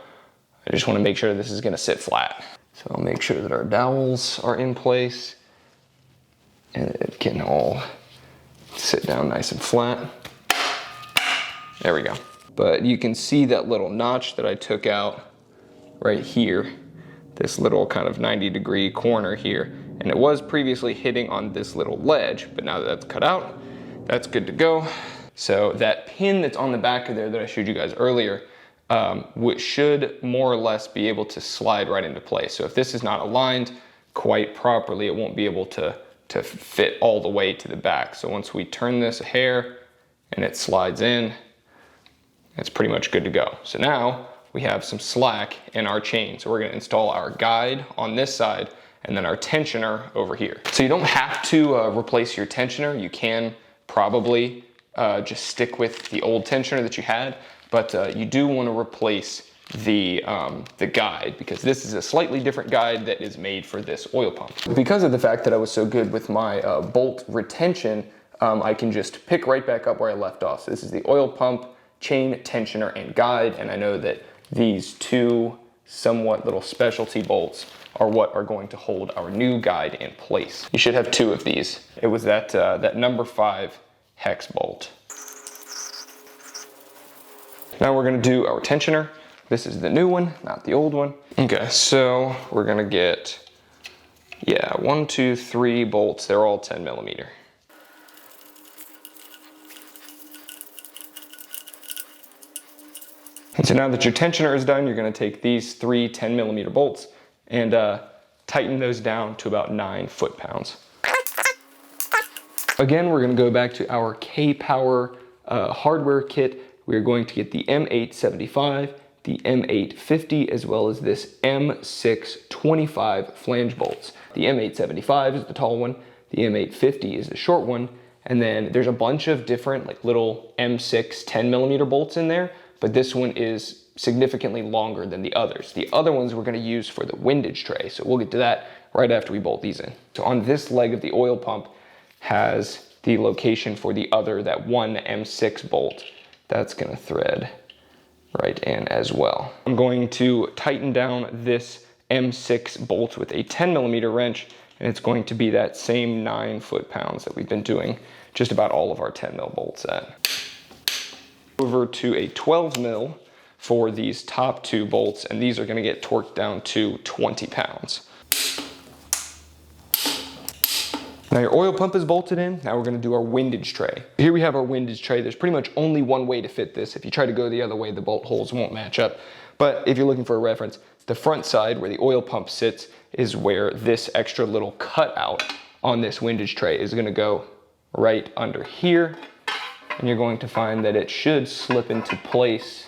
I just want to make sure this is going to sit flat. So I'll make sure that our dowels are in place and it can all sit down nice and flat. There we go. But you can see that little notch that I took out right here, this little kind of 90-degree corner here. And it was previously hitting on this little ledge, but now that that's cut out, that's good to go. So that pin that's on the back of there that I showed you guys earlier, which should more or less be able to slide right into place. So if this is not aligned quite properly, it won't be able to fit all the way to the back. So once we turn this a hair and it slides in, it's pretty much good to go. So now we have some slack in our chain. So we're gonna install our guide on this side and then our tensioner over here. So you don't have to replace your tensioner. You can probably just stick with the old tensioner that you had, but you do want to replace the guide because this is a slightly different guide that is made for this oil pump. Because of the fact that I was so good with my bolt retention, I can just pick right back up where I left off. So this is the oil pump, chain, tensioner, and guide, and I know that these two somewhat little specialty bolts are what are going to hold our new guide in place. You should have 2 of these. It was that, that number 5 hex bolt. Now we're gonna do our tensioner. This is the new one, not the old one. Okay, so we're gonna get, 1, 2, 3 bolts. They're all 10 millimeter. And so now that your tensioner is done, you're gonna take these 3 10 millimeter bolts and tighten those down to about 9 foot-pounds. Again, we're gonna go back to our K-Power hardware kit. We're going to get the M875, the M850, as well as this M625 flange bolts. The M875 is the tall one, the M850 is the short one, and then there's a bunch of different like little M6 10 millimeter bolts in there, but this one is significantly longer than the others. The other ones we're gonna use for the windage tray, so we'll get to that right after we bolt these in. So on this leg of the oil pump has the location for the other, that one M6 bolt. That's gonna thread right in as well. I'm going to tighten down this M6 bolt with a 10 millimeter wrench, and it's going to be that same 9 foot-pounds that we've been doing just about all of our 10 mil bolts at. Over to a 12 mil for these top 2 bolts, and these are gonna get torqued down to 20 pounds. Now your oil pump is bolted in. Now we're gonna do our windage tray. Here we have our windage tray. There's pretty much only one way to fit this. If you try to go the other way, the bolt holes won't match up. But if you're looking for a reference, the front side where the oil pump sits is where this extra little cutout on this windage tray is gonna go right under here. And you're going to find that it should slip into place.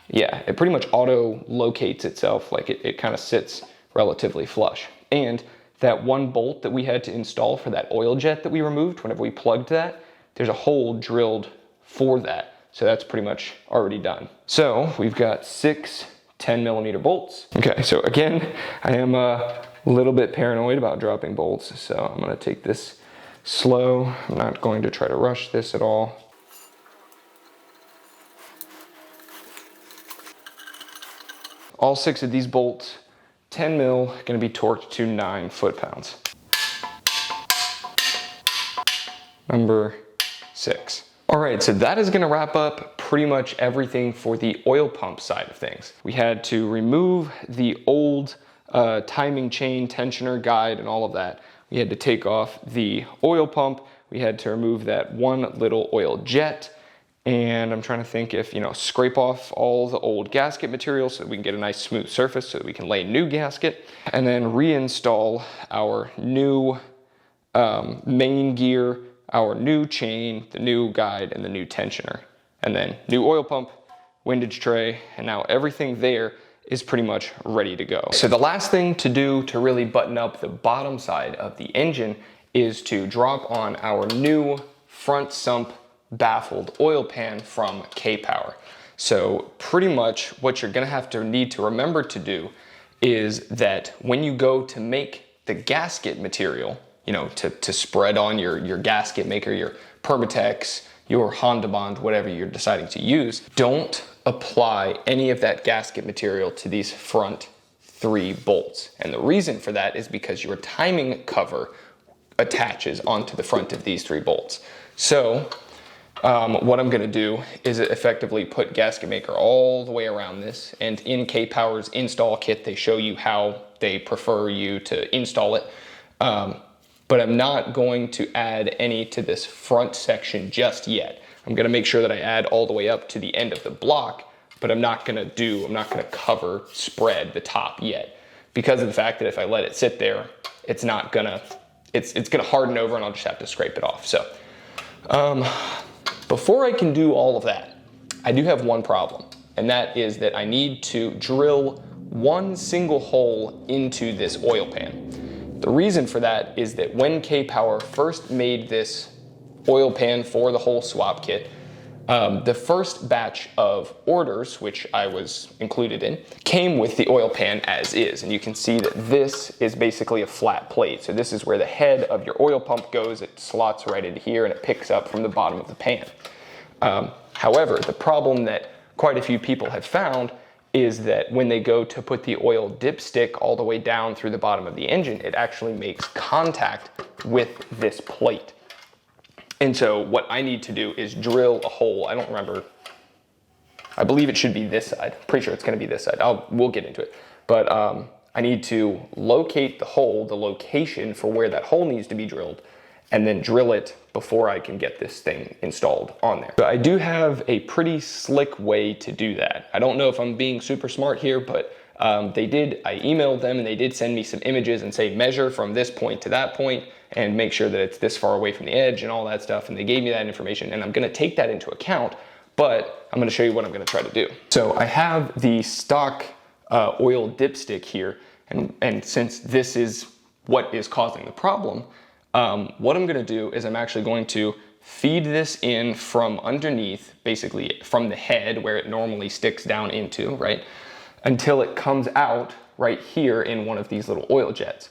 Yeah, it pretty much auto locates itself, like it kind of sits relatively flush. And that one bolt that we had to install for that oil jet that we removed whenever we plugged that, there's a hole drilled for that. So that's pretty much already done. So we've got 6 10 millimeter bolts. Okay, so again, I am a little bit paranoid about dropping bolts, so I'm gonna take this slow. I'm not going to try to rush this at all. All 6 of these bolts, 10 mil, gonna be torqued to 9 foot-pounds. Number 6. All right, so that is gonna wrap up pretty much everything for the oil pump side of things. We had to remove the old timing chain, tensioner, guide, and all of that. We had to take off the oil pump. We had to remove that one little oil jet. And I'm trying to think if, scrape off all the old gasket material so that we can get a nice smooth surface so that we can lay new gasket. And then reinstall our new main gear, our new chain, the new guide, and the new tensioner. And then new oil pump, windage tray, and now everything there is pretty much ready to go. So the last thing to do to really button up the bottom side of the engine is to drop on our new front sump baffled oil pan from K-Power. So pretty much what you're gonna need to remember to do is that when you go to make the gasket material, to spread on your gasket maker, your Permatex, your Honda Bond, whatever you're deciding to use, don't apply any of that gasket material to these front 3 bolts. And the reason for that is because your timing cover attaches onto the front of these 3 bolts. So what I'm gonna do is effectively put gasket maker all the way around this, and in K-Power's install kit, they show you how they prefer you to install it. But I'm not going to add any to this front section just yet. I'm gonna make sure that I add all the way up to the end of the block, but I'm not gonna cover, spread the top yet, because of the fact that if I let it sit there, it's gonna harden over and I'll just have to scrape it off. So, before I can do all of that, I do have one problem, and that is that I need to drill one single hole into this oil pan. The reason for that is that when K-Power first made this oil pan for the whole swap kit, the first batch of orders, which I was included in, came with the oil pan as is. And you can see that this is basically a flat plate. So this is where the head of your oil pump goes. It slots right into here and it picks up from the bottom of the pan. However, the problem that quite a few people have found is that when they go to put the oil dipstick all the way down through the bottom of the engine, it actually makes contact with this plate. And so what I need to do is drill a hole. I don't remember, I believe it should be this side. Pretty sure it's gonna be this side. We'll get into it. But I need to locate the hole, the location for where that hole needs to be drilled, and then drill it before I can get this thing installed on there. So I do have a pretty slick way to do that. I don't know if I'm being super smart here, but I emailed them and they did send me some images and say measure from this point to that point and make sure that it's this far away from the edge and all that stuff. And they gave me that information and I'm gonna take that into account, but I'm gonna show you what I'm gonna try to do. So I have the stock oil dipstick here, and since this is what is causing the problem, what I'm gonna do is I'm actually going to feed this in from underneath, basically from the head where it normally sticks down into, right? Until it comes out right here in one of these little oil jets.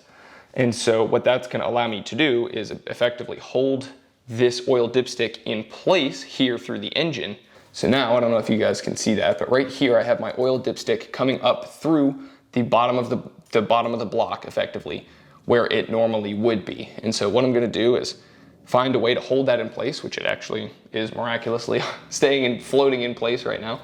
And so what that's gonna allow me to do is effectively hold this oil dipstick in place here through the engine. So now, I don't know if you guys can see that, but right here I have my oil dipstick coming up through the bottom of the block effectively, where it normally would be. And so what I'm gonna do is find a way to hold that in place, which it actually is miraculously staying and floating in place right now.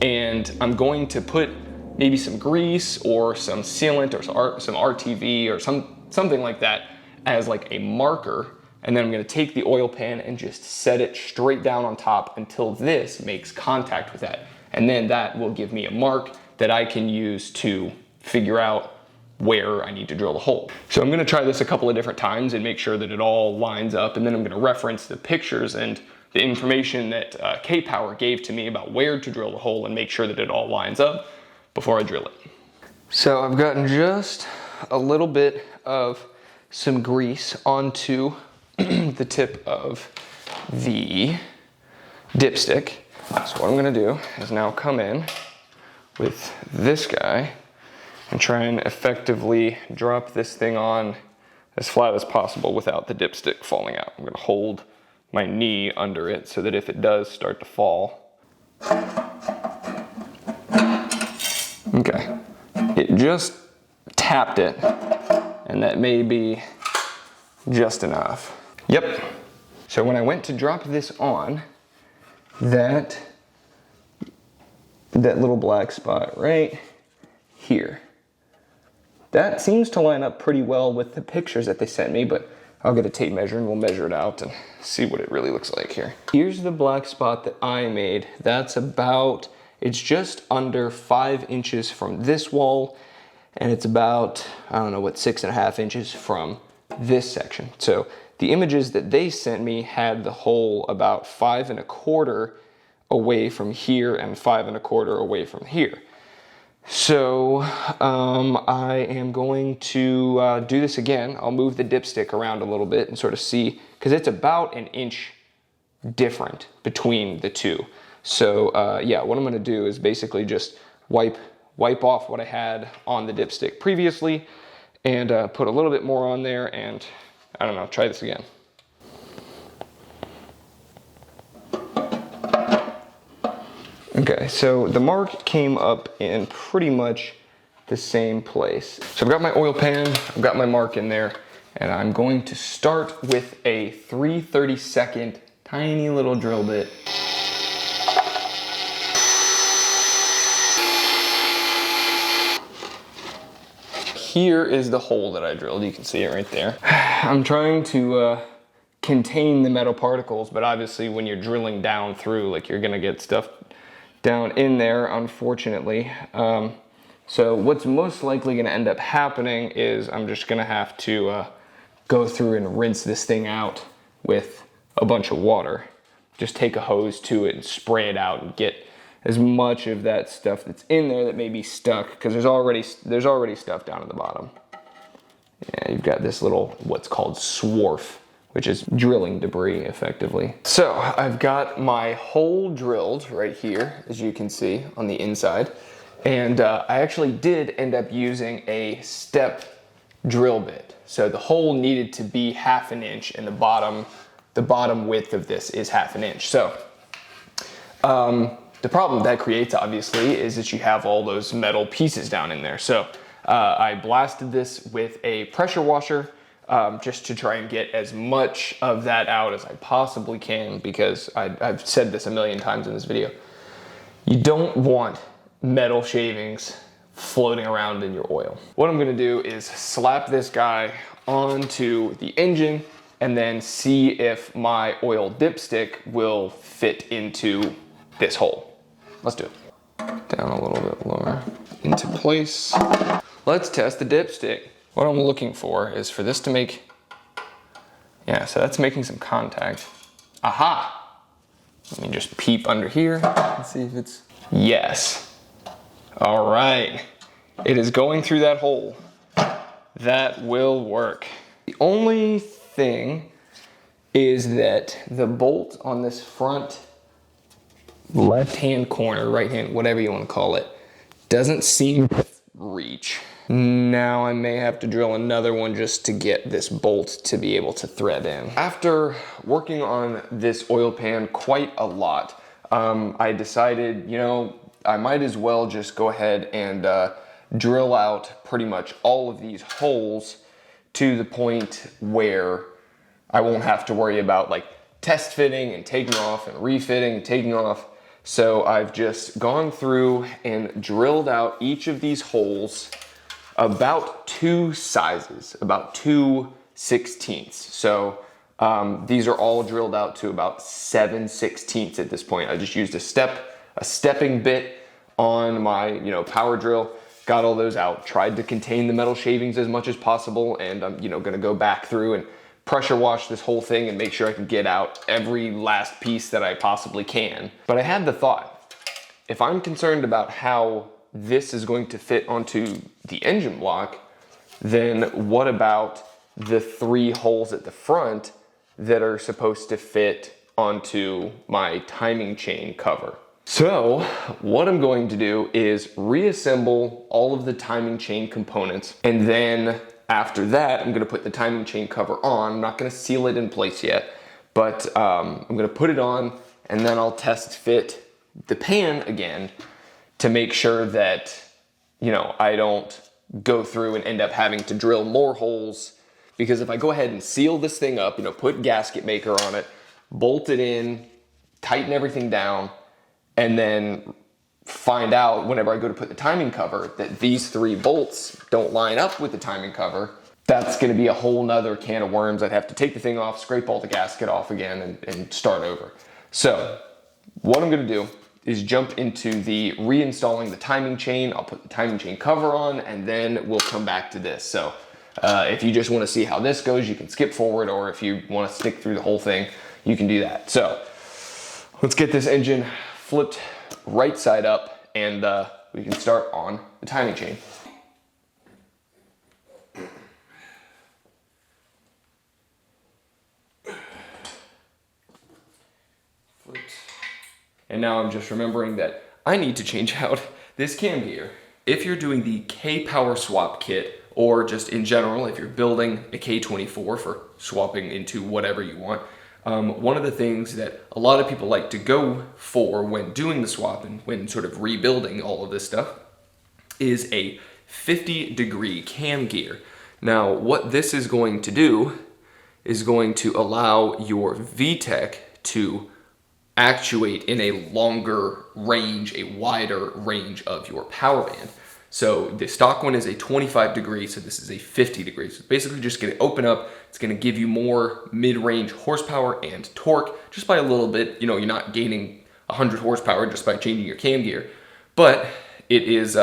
And I'm going to put maybe some grease or some sealant or some RTV or something like that as like a marker. And then I'm gonna take the oil pan and just set it straight down on top until this makes contact with that. And then that will give me a mark that I can use to figure out where I need to drill the hole. So I'm gonna try this a couple of different times and make sure that it all lines up. And then I'm gonna reference the pictures and the information that K-Power gave to me about where to drill the hole and make sure that it all lines up before I drill it. So I've gotten just a little bit of some grease onto the tip of the dipstick. So what I'm gonna do is now come in with this guy and try and effectively drop this thing on as flat as possible without the dipstick falling out. I'm gonna hold my knee under it so that if it does start to fall. Okay, it just tapped it, and that may be just enough. Yep. So when I went to drop this on, that little black spot right here, that seems to line up pretty well with the pictures that they sent me, but I'll get a tape measure and we'll measure it out and see what it really looks like here. Here's the black spot that I made. That's about, it's just under 5 inches from this wall, and it's about, I don't know what, 6.5 inches from this section. So the images that they sent me had the hole about 5 1/4 away from here and 5 1/4 away from here. So I am going to do this again. I'll move the dipstick around a little bit and sort of see, because it's about 1 inch different between the two. So yeah, what I'm gonna do is basically just wipe off what I had on the dipstick previously and put a little bit more on there and, I don't know, try this again. Okay, so the mark came up in pretty much the same place. So I've got my oil pan, I've got my mark in there, and I'm going to start with a 3/32 tiny little drill bit. Here is the hole that I drilled, you can see it right there. I'm trying to contain the metal particles, but obviously when you're drilling down through, like, you're gonna get stuff down in there, unfortunately. So what's most likely gonna end up happening is I'm just gonna have to go through and rinse this thing out with a bunch of water. Just take a hose to it and spray it out and get as much of that stuff that's in there that may be stuck, because there's already stuff down at the bottom. Yeah, you've got this little, what's called swarf, which is drilling debris effectively. So I've got my hole drilled right here, as you can see on the inside. And I actually did end up using a step drill bit. So the hole needed to be 1/2 inch and the bottom width of this is 1/2 inch. So The problem that creates, obviously, is that you have all those metal pieces down in there. So I blasted this with a pressure washer just to try and get as much of that out as I possibly can, because I've said this a million times in this video. You don't want metal shavings floating around in your oil. What I'm gonna do is slap this guy onto the engine and then see if my oil dipstick will fit into this hole. Let's do it. Down a little bit lower, into place. Let's test the dipstick. What I'm looking for is for this to make, yeah, so that's making some contact. Aha! Let me just peep under here and see if it's, yes. All right, it is going through that hole. That will work. The only thing is that the bolt on this front left-hand corner, right-hand, whatever you want to call it, doesn't seem to reach. Now I may have to drill another one just to get this bolt to be able to thread in. After working on this oil pan quite a lot, I decided, you know, I might as well just go ahead and drill out pretty much all of these holes to the point where I won't have to worry about like test fitting and taking off and refitting and taking off. So I've just gone through and drilled out each of these holes about 2 sizes, about 2/16. So these are all drilled out to about 7/16 at this point. I just used a stepping bit on my, you know, power drill, got all those out, tried to contain the metal shavings as much as possible, and I'm, you know, gonna go back through and pressure wash this whole thing and make sure I can get out every last piece that I possibly can. But I had the thought, if I'm concerned about how this is going to fit onto the engine block, then what about the 3 holes at the front that are supposed to fit onto my timing chain cover? So what I'm going to do is reassemble all of the timing chain components, and then after that, I'm gonna put the timing chain cover on. I'm not gonna seal it in place yet, but I'm gonna put it on, and then I'll test fit the pan again to make sure that, you know, I don't go through and end up having to drill more holes. Because if I go ahead and seal this thing up, you know, put gasket maker on it, bolt it in, tighten everything down, and then find out whenever I go to put the timing cover that these 3 bolts don't line up with the timing cover, that's gonna be a whole nother can of worms. I'd have to take the thing off, scrape all the gasket off again, and start over. So what I'm gonna do is jump into the reinstalling the timing chain. I'll put the timing chain cover on, and then we'll come back to this. So if you just wanna see how this goes, you can skip forward, or if you wanna stick through the whole thing, you can do that. So let's get this engine flipped right side up, and we can start on the timing chain. And now I'm just remembering that I need to change out this cam gear. If you're doing the K-Power swap kit, or just in general, if you're building a K24 for swapping into whatever you want, one of the things that a lot of people like to go for when doing the swap and when sort of rebuilding all of this stuff is a 50-degree cam gear. Now, what this is going to do is going to allow your VTEC to actuate in a longer range, a wider range of your power band. So the stock one is a 25 degree, so this is a 50 degree. So it's basically just gonna open up, it's gonna give you more mid-range horsepower and torque just by a little bit. You know, you're not gaining 100 horsepower just by changing your cam gear, but it is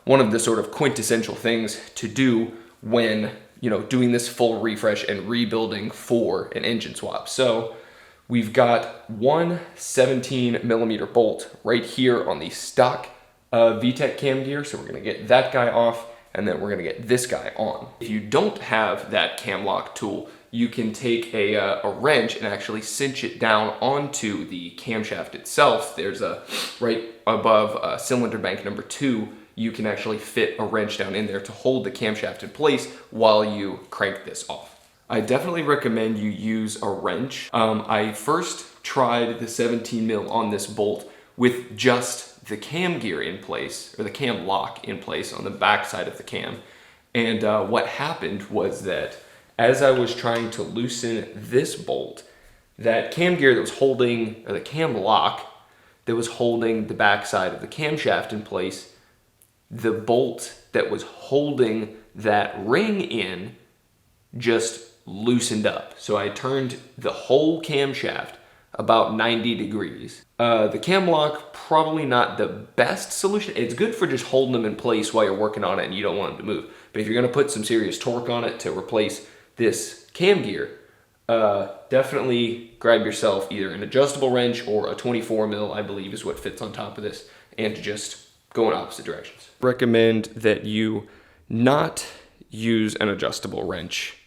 one of the sort of quintessential things to do when, you know, doing this full refresh and rebuilding for an engine swap. So we've got one 17mm bolt right here on the stock VTEC cam gear, so we're gonna get that guy off, and then we're gonna get this guy on. If you don't have that cam lock tool, you can take a wrench and actually cinch it down onto the camshaft itself. There's a, right above cylinder bank number 2, you can actually fit a wrench down in there to hold the camshaft in place while you crank this off. I definitely recommend you use a wrench. I first tried the 17mm on this bolt with just the cam gear in place, or the cam lock in place on the back side of the cam. And what happened was that as I was trying to loosen this bolt, that cam gear that was holding, or the cam lock that was holding the back side of the camshaft in place, the bolt that was holding that ring in just loosened up. So I turned the whole camshaft about 90 degrees. The cam lock, probably not the best solution. It's good for just holding them in place while you're working on it and you don't want them to move. But if you're gonna put some serious torque on it to replace this cam gear, definitely grab yourself either an adjustable wrench or a 24 mil, I believe is what fits on top of this, and just go in opposite directions. Recommend that you not use an adjustable wrench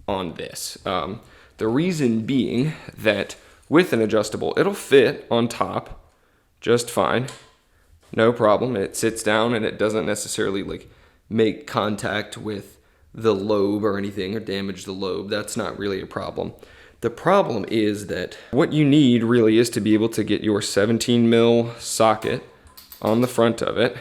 on this. The reason being that with an adjustable, it'll fit on top just fine, no problem. It sits down and it doesn't necessarily like make contact with the lobe or anything or damage the lobe. That's not really a problem. The problem is that what you need really is to be able to get your 17 mil socket on the front of it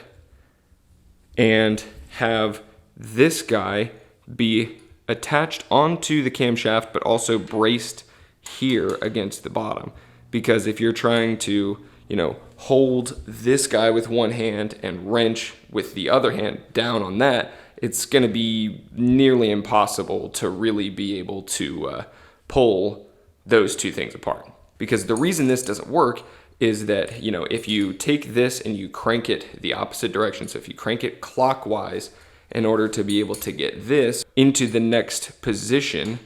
and have this guy be attached onto the camshaft but also braced here against the bottom. Because if you're trying to, you know, hold this guy with one hand and wrench with the other hand down on that, it's going to be nearly impossible to really be able to pull those two things apart. Because the reason this doesn't work is that, you know, if you take this and you crank it the opposite direction, so if you crank it clockwise in order to be able to get this into the next position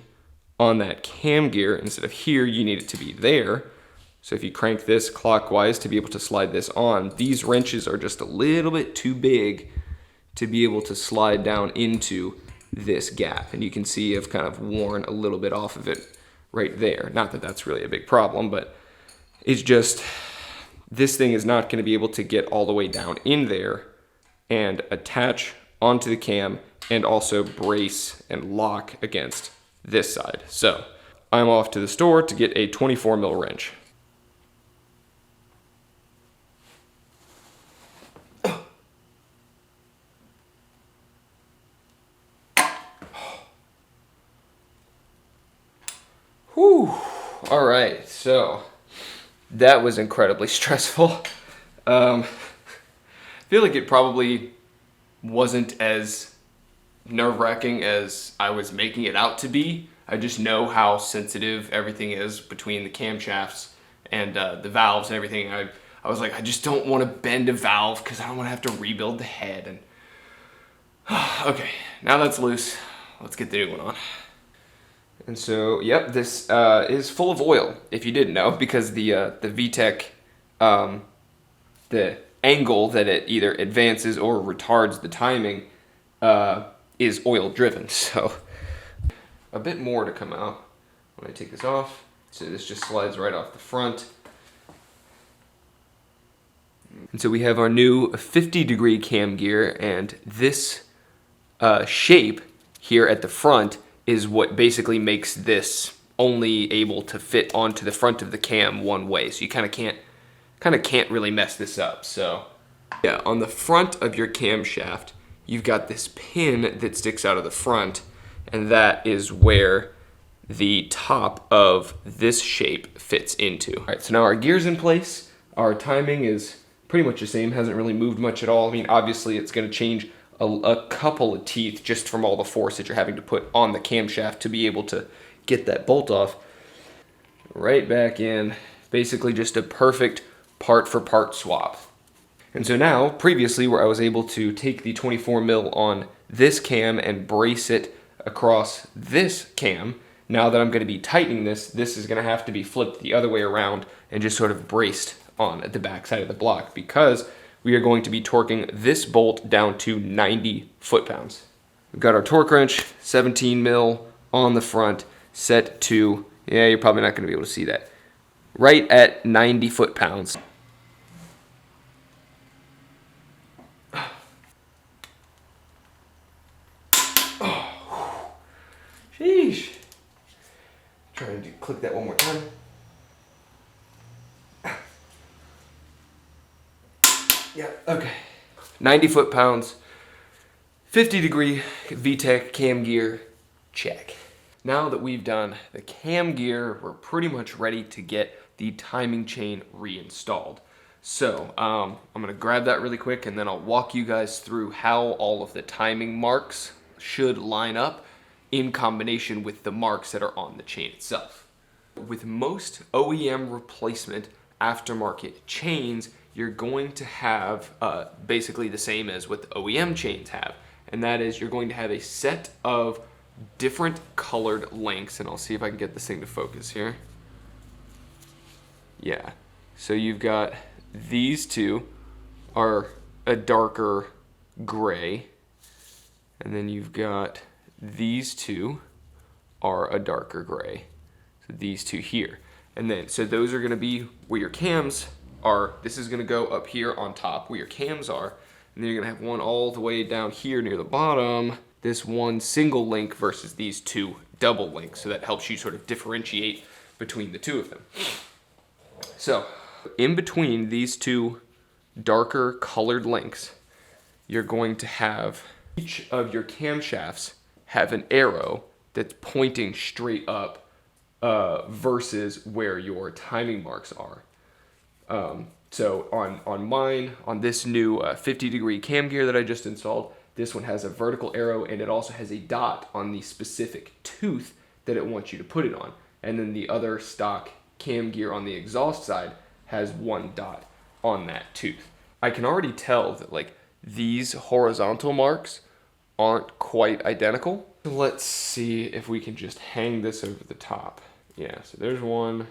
on that cam gear, instead of here, you need it to be there. So if you crank this clockwise to be able to slide this on, these wrenches are just a little bit too big to be able to slide down into this gap. And you can see I've kind of worn a little bit off of it right there. Not that that's really a big problem, but it's just, this thing is not going to be able to get all the way down in there and attach onto the cam and also brace and lock against this side. So I'm off to the store to get a 24 mil wrench. Whew. All right, so that was incredibly stressful. I feel like it probably wasn't as nerve-wracking as I was making it out to be. I just know how sensitive everything is between the camshafts and the valves and everything. I was like, I just don't want to bend a valve because I don't want to have to rebuild the head. And okay, now that's loose. Let's get the new one on. And so, yep, this is full of oil, if you didn't know, because the VTEC, the angle that it either advances or retards the timing is oil driven. So a bit more to come out when I take this off. So this just slides right off the front. And so we have our new 50-degree cam gear, and this shape here at the front is what basically makes this only able to fit onto the front of the cam one way. So you kind of can't really mess this up. So yeah, on the front of your camshaft, you've got this pin that sticks out of the front, and that is where the top of this shape fits into. All right, so now our gear's in place. Our timing is pretty much the same, hasn't really moved much at all. I mean, obviously it's gonna change a couple of teeth just from all the force that you're having to put on the camshaft to be able to get that bolt off. Right back in, basically just a perfect part for part swap. And so now, previously where I was able to take the 24 mil on this cam and brace it across this cam, now that I'm gonna be tightening this, this is gonna have to be flipped the other way around and just sort of braced on the back side of the block, because we are going to be torquing this bolt down to 90 foot-pounds. We've got our torque wrench, 17 mil on the front, set to, yeah, you're probably not gonna be able to see that, right at 90 foot-pounds. Oh, sheesh. Trying to click that one more time. Yeah, okay. 90 foot-pounds, 50 degree VTEC cam gear, check. Now that we've done the cam gear, we're pretty much ready to get the timing chain reinstalled. So I'm gonna grab that really quick and then I'll walk you guys through how all of the timing marks should line up in combination with the marks that are on the chain itself. With most OEM replacement aftermarket chains, you're going to have basically the same as what the OEM chains have. And that is you're going to have a set of different colored links. And I'll see if I can get this thing to focus here. Yeah, so you've got these two are a darker gray. And then you've got these two are a darker gray. So these two here. And then, so those are gonna be where your cams are. This is gonna go up here on top where your cams are. And then you're gonna have one all the way down here near the bottom, this one single link versus these two double links. So that helps you sort of differentiate between the two of them. So in between these two darker colored links, you're going to have each of your camshafts have an arrow that's pointing straight up versus where your timing marks are. So on mine, on this new 50 degree cam gear that I just installed, this one has a vertical arrow and it also has a dot on the specific tooth that it wants you to put it on. And then the other stock cam gear on the exhaust side has one dot on that tooth. I can already tell that like these horizontal marks aren't quite identical. Let's see if we can just hang this over the top. Yeah, so there's one,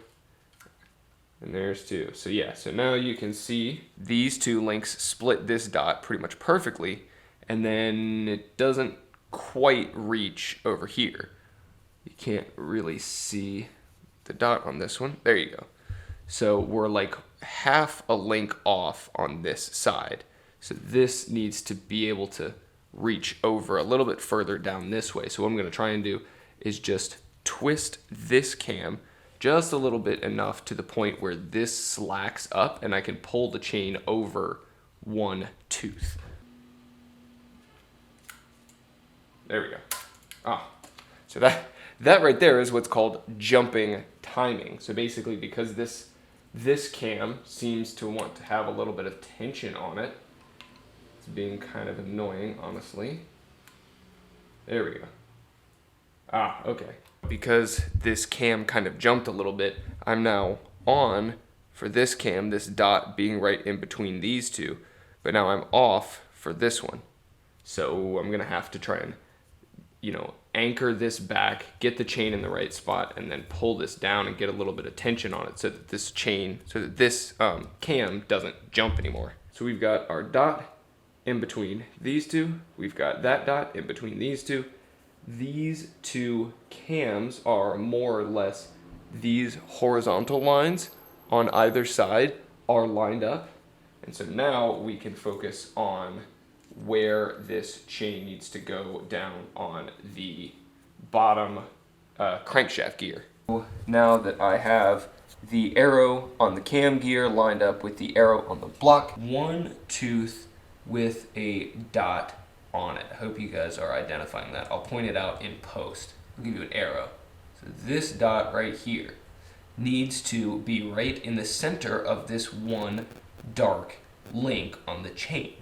and there's two. So yeah, so now you can see these two links split this dot pretty much perfectly, and then it doesn't quite reach over here. You can't really see the dot on this one. There you go. So we're like half a link off on this side. So this needs to be able to reach over a little bit further down this way. So what I'm gonna try and do is just twist this cam just a little bit enough to the point where this slacks up and I can pull the chain over one tooth. There we go. So that right there is what's called jumping timing. So basically because this cam seems to want to have a little bit of tension on it, it's being kind of annoying, honestly. There we go. Okay. Because this cam kind of jumped a little bit, I'm now on for this cam, this dot being right in between these two, but now I'm off for this one. So I'm gonna have to try and, anchor this back, get the chain in the right spot, and then pull this down and get a little bit of tension on it so that this cam doesn't jump anymore. So we've got our dot in between these two, we've got that dot in between these two. These two cams are more or less these horizontal lines on either side are lined up. And so now we can focus on where this chain needs to go down on the bottom crankshaft gear. Now that I have the arrow on the cam gear lined up with the arrow on the block, one tooth with a dot on it. I hope you guys are identifying that. I'll point it out in post. I'll give you an arrow. So this dot right here needs to be right in the center of this one dark link on the chain.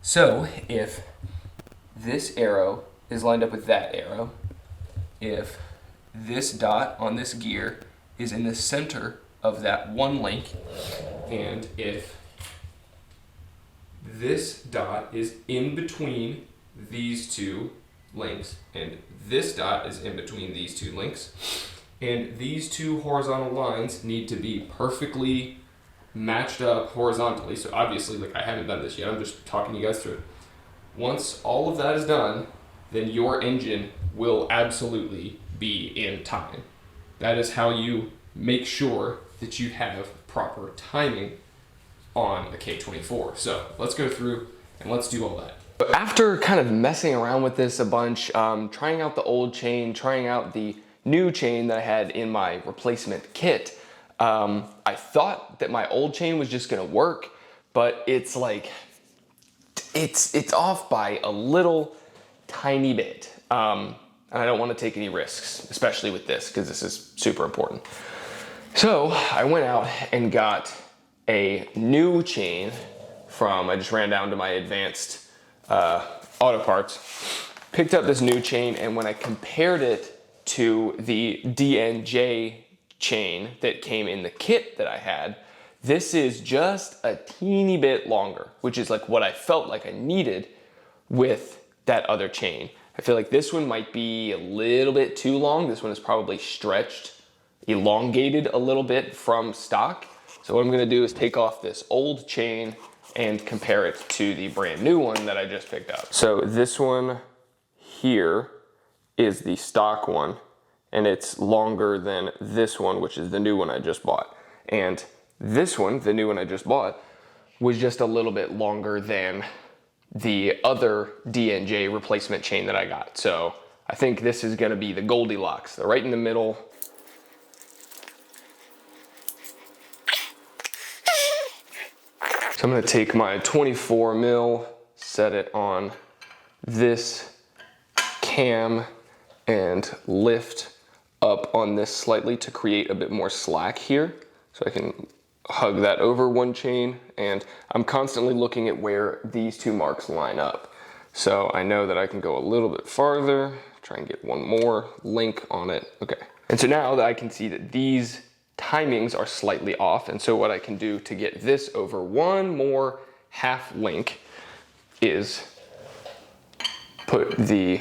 So if this arrow is lined up with that arrow, if this dot on this gear is in the center of that one link, and if this dot is in between these two links, and this dot is in between these two links, and these two horizontal lines need to be perfectly matched up horizontally. So obviously, like, I haven't done this yet, I'm just talking you guys through it. Once all of that is done, then your engine will absolutely be in time. That is how you make sure that you have proper timing on a K24. So let's go through and let's do all that. But after kind of messing around with this a bunch, trying out the old chain, trying out the new chain that I had in my replacement kit, I thought that my old chain was just gonna work, but it's like, it's off by a little tiny bit. And I don't want to take any risks, especially with this, because this is super important. So I went out and got a new chain I just ran down to my Advanced Auto Parts, picked up this new chain, and when I compared it to the DNJ chain that came in the kit that I had, this is just a teeny bit longer, which is like what I felt like I needed with that other chain. I feel like this one might be a little bit too long. This one is probably stretched, elongated a little bit from stock. So what I'm gonna do is take off this old chain and compare it to the brand new one that I just picked up. So this one here is the stock one, and it's longer than this one, which is the new one I just bought. And this one, the new one I just bought, was just a little bit longer than the other DNJ replacement chain that I got. So I think this is gonna be the Goldilocks. They're right in the middle. So I'm gonna take my 24 mil, set it on this cam, and lift up on this slightly to create a bit more slack here. So I can hug that over one chain, and I'm constantly looking at where these two marks line up. So I know that I can go a little bit farther, try and get one more link on it. Okay. And so now that I can see that these timings are slightly off, and so what I can do to get this over one more half link is put the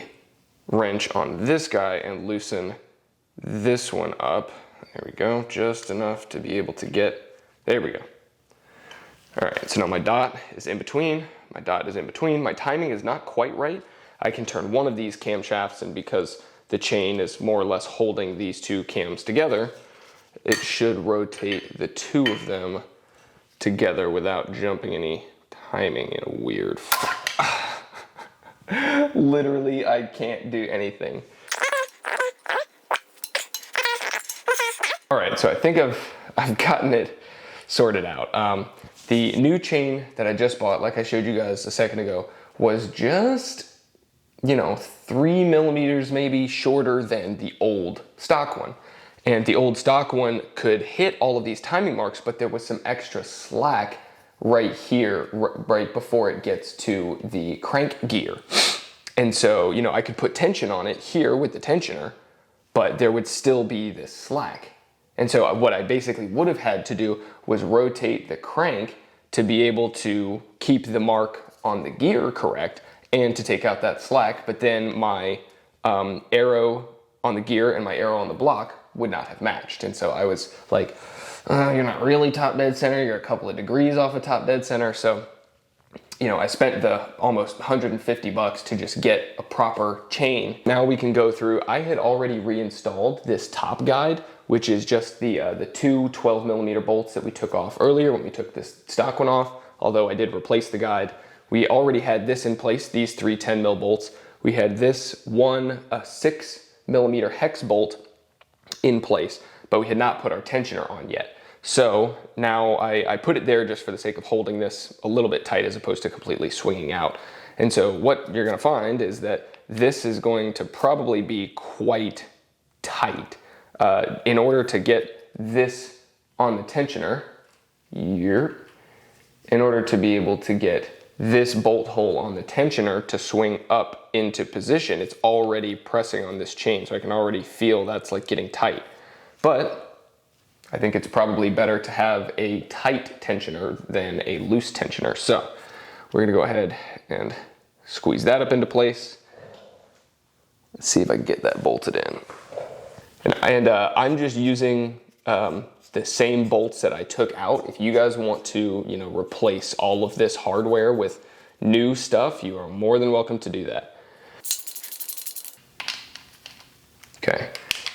wrench on this guy and loosen this one up. There we go, just enough to be able to get, there we go. All right, so now my dot is in between, my dot is in between, my timing is not quite right. I can turn one of these camshafts, and because the chain is more or less holding these two cams together, it should rotate the two of them together without jumping any timing in a weird. Literally, I can't do anything. All right, so I think I've gotten it sorted out. The new chain that I just bought, like I showed you guys a second ago, was just, 3 millimeters maybe shorter than the old stock one. And the old stock one could hit all of these timing marks, but there was some extra slack right here, right before it gets to the crank gear. And so, I could put tension on it here with the tensioner, but there would still be this slack. And so what I basically would have had to do was rotate the crank to be able to keep the mark on the gear correct and to take out that slack, but then my arrow on the gear and my arrow on the block would not have matched. And so I was like, you're not really top dead center, you're a couple of degrees off of top dead center. So, I spent the almost 150 bucks to just get a proper chain. Now we can go through, I had already reinstalled this top guide, which is just the two 12 millimeter bolts that we took off earlier when we took this stock one off. Although I did replace the guide, we already had this in place, these three 10 mil bolts. We had this one 6 millimeter hex bolt in place, but we had not put our tensioner on yet. So now I put it there just for the sake of holding this a little bit tight as opposed to completely swinging out. And so what you're gonna find is that this is going to probably be quite tight. In order to get this on the tensioner, in order to be able to get this bolt hole on the tensioner to swing up into position, it's already pressing on this chain. So I can already feel that's like getting tight. But I think it's probably better to have a tight tensioner than a loose tensioner. So we're gonna go ahead and squeeze that up into place. Let's see if I can get that bolted in. And I'm just using the same bolts that I took out. If you guys want to, replace all of this hardware with new stuff, you are more than welcome to do that. Okay,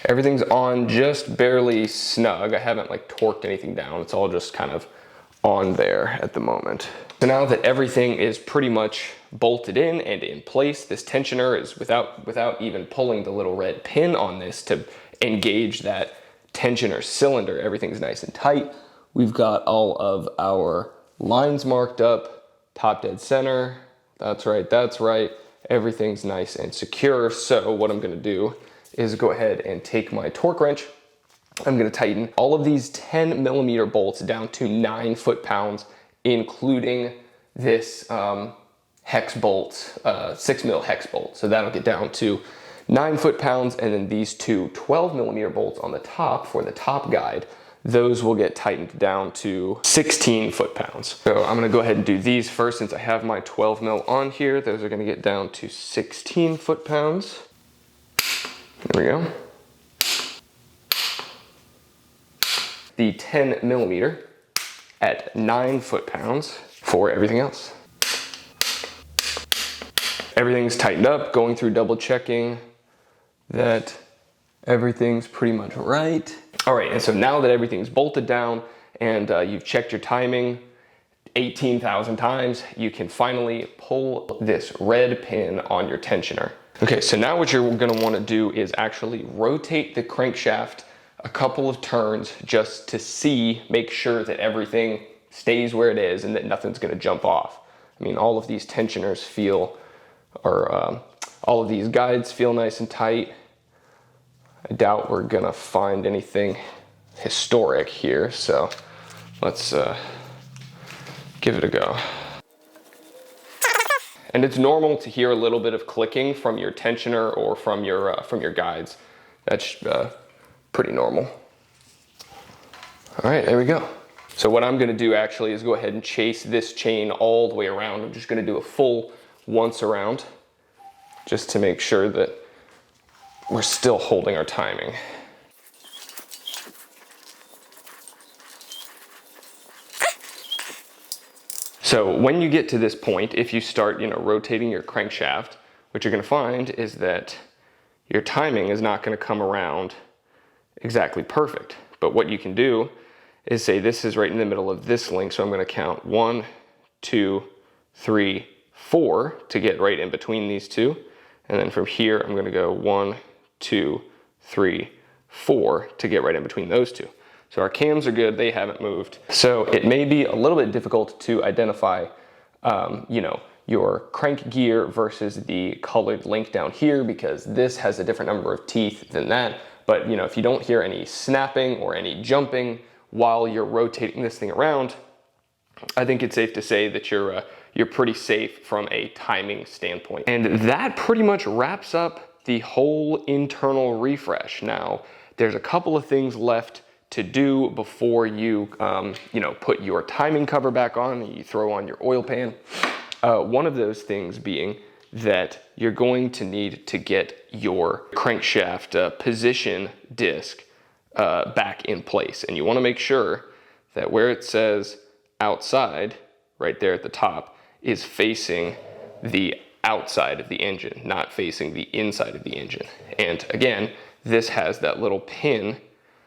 everything's on just barely snug. I haven't torqued anything down. It's all just kind of on there at the moment. So now that everything is pretty much bolted in and in place, this tensioner is without even pulling the little red pin on this to engage that tensioner cylinder, everything's nice and tight. We've got all of our lines marked up, top dead center. That's right, that's right. Everything's nice and secure. So what I'm gonna do is go ahead and take my torque wrench. I'm gonna tighten all of these 10mm bolts down to 9 foot-pounds, including this hex bolt, 6mm hex bolt. So that'll get down to 9 foot-pounds, and then these two 12mm bolts on the top for the top guide, those will get tightened down to 16 foot-pounds. So I'm gonna go ahead and do these first since I have my 12mm on here. Those are gonna get down to 16 foot-pounds. There we go. The 10mm at 9 foot-pounds for everything else. Everything's tightened up, going through double checking that everything's pretty much right. All right, and so now that everything's bolted down and you've checked your timing 18,000 times, you can finally pull this red pin on your tensioner. Okay, so now what you're gonna wanna do is actually rotate the crankshaft a couple of turns just to make sure that everything stays where it is and that nothing's gonna jump off. I mean, all of these tensioners all of these guides feel nice and tight. I doubt we're gonna find anything historic here, so let's give it a go. And it's normal to hear a little bit of clicking from your tensioner or from your guides. That's pretty normal. All right, there we go. So what I'm gonna do actually is go ahead and chase this chain all the way around. I'm just gonna do a full once around just to make sure that we're still holding our timing. So when you get to this point, if you start, rotating your crankshaft, what you're gonna find is that your timing is not gonna come around exactly perfect. But what you can do is say this is right in the middle of this link, so I'm gonna count 1, 2, 3, 4 to get right in between these two. And then from here, I'm gonna go 1, 2, 3, 4 to get right in between those two. So our cams are good, they haven't moved. So it may be a little bit difficult to identify, your crank gear versus the colored link down here because this has a different number of teeth than that. But if you don't hear any snapping or any jumping while you're rotating this thing around, I think it's safe to say that you're pretty safe from a timing standpoint. And that pretty much wraps up the whole internal refresh. Now, there's a couple of things left to do before you, put your timing cover back on and you throw on your oil pan. One of those things being that you're going to need to get your crankshaft position disc back in place. And you want to make sure that where it says outside, right there at the top, is facing the outside of the engine, not facing the inside of the engine. And again, this has that little pin,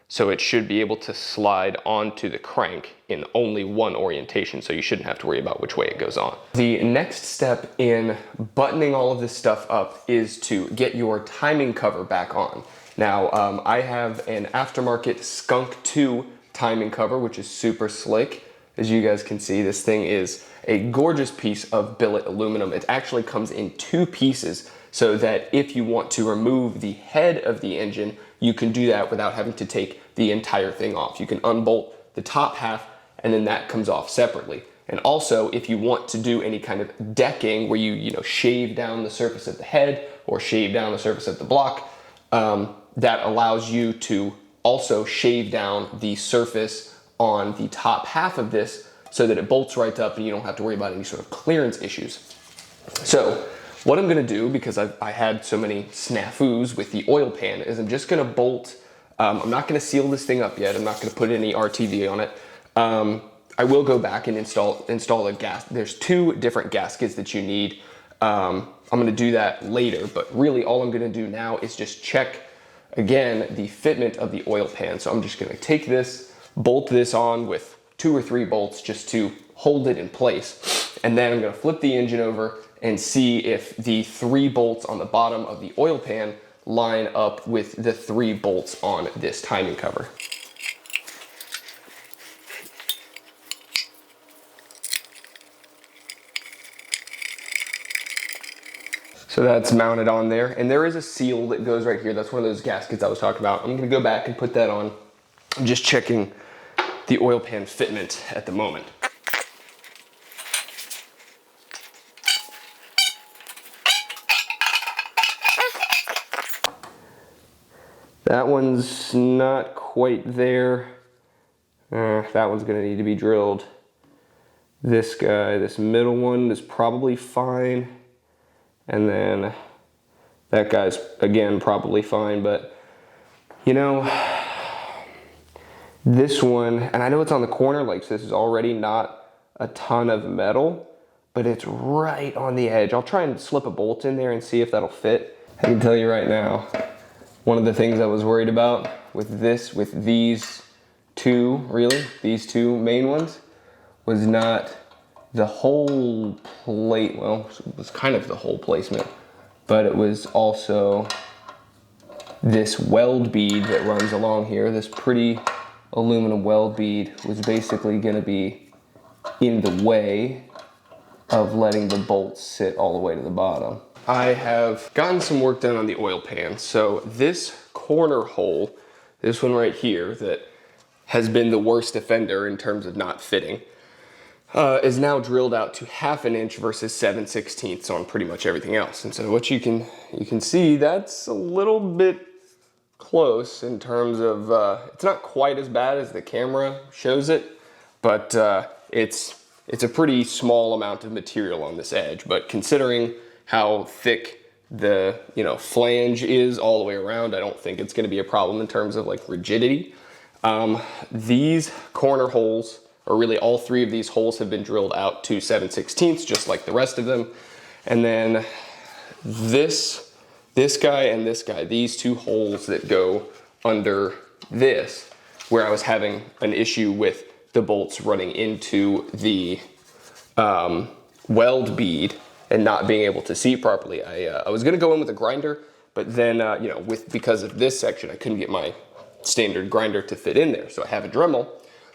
so it should be able to slide onto the crank in only one orientation, so you shouldn't have to worry about which way it goes on. The next step in buttoning all of this stuff up is to get your timing cover back on. Now, I have an aftermarket Skunk 2 timing cover, which is super slick. As you guys can see, this thing is a gorgeous piece of billet aluminum. It actually comes in 2 pieces so that if you want to remove the head of the engine, you can do that without having to take the entire thing off. You can unbolt the top half and then that comes off separately. And also, if you want to do any kind of decking where you shave down the surface of the head or shave down the surface of the block, that allows you to also shave down the surface on the top half of this so that it bolts right up and you don't have to worry about any sort of clearance issues. So what I'm gonna do, because I had so many snafus with the oil pan, is I'm just gonna bolt, I'm not gonna seal this thing up yet, I'm not gonna put any RTV on it. I will go back and install a gas. There's 2 different gaskets that you need. I'm gonna do that later, but really all I'm gonna do now is just check, again, the fitment of the oil pan. So I'm just gonna take this, bolt this on with 2 or 3 bolts just to hold it in place. And then I'm gonna flip the engine over and see if the 3 bolts on the bottom of the oil pan line up with the 3 bolts on this timing cover. So that's mounted on there, and there is a seal that goes right here. That's one of those gaskets I was talking about. I'm gonna go back and put that on. I'm just checking the oil pan fitment at the moment. That one's not quite there. That one's gonna need to be drilled. This guy, this middle one is probably fine. And then that guy's, again, probably fine, but you know, this one, and I know it's on the corner, like, so this is already not a ton of metal, but it's right on the edge. I'll try and slip a bolt in there and see if that'll fit. I can tell you right now, one of the things I was worried about with these two, really, these two main ones, was not the whole plate. Well, it was kind of the whole placement, but it was also this weld bead that runs along here. This pretty aluminum weld bead was basically gonna be in the way of letting the bolts sit all the way to the bottom. I have gotten some work done on the oil pan. So this corner hole, this one right here that has been the worst offender in terms of not fitting, is now drilled out to 1/2 inch versus 7/16 on pretty much everything else. And so what you can see, that's a little bit close in terms of, it's not quite as bad as the camera shows it, but it's a pretty small amount of material on this edge. But considering how thick the flange is all the way around, I don't think it's going to be a problem in terms of like rigidity. These corner holes, or really all three of these holes, have been drilled out to 7/16 just like the rest of them. And then this guy and this guy, these two holes that go under this, where I was having an issue with the bolts running into the weld bead and not being able to see properly. I was gonna go in with a grinder, but then because of this section, I couldn't get my standard grinder to fit in there. So I have a Dremel.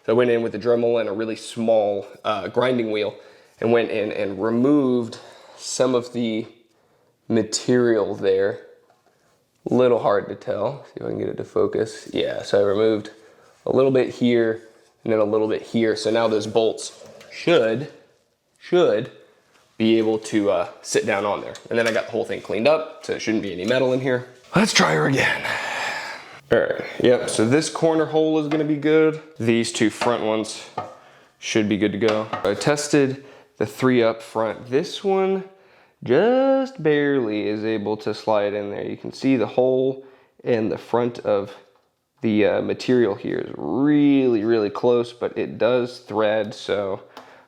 So I went in with a Dremel and a really small grinding wheel and went in and removed some of the material there. A little hard to tell. See if I can get it to focus. Yeah, so I removed a little bit here and then a little bit here. So now those bolts should be able to sit down on there. And then I got the whole thing cleaned up, so there shouldn't be any metal in here. Let's try her again. All right, yep, so this corner hole is gonna be good. These two front ones should be good to go. I tested the three up front. This one just barely is able to slide in there. You can see the hole in the front of the material here is really, really close, but it does thread, so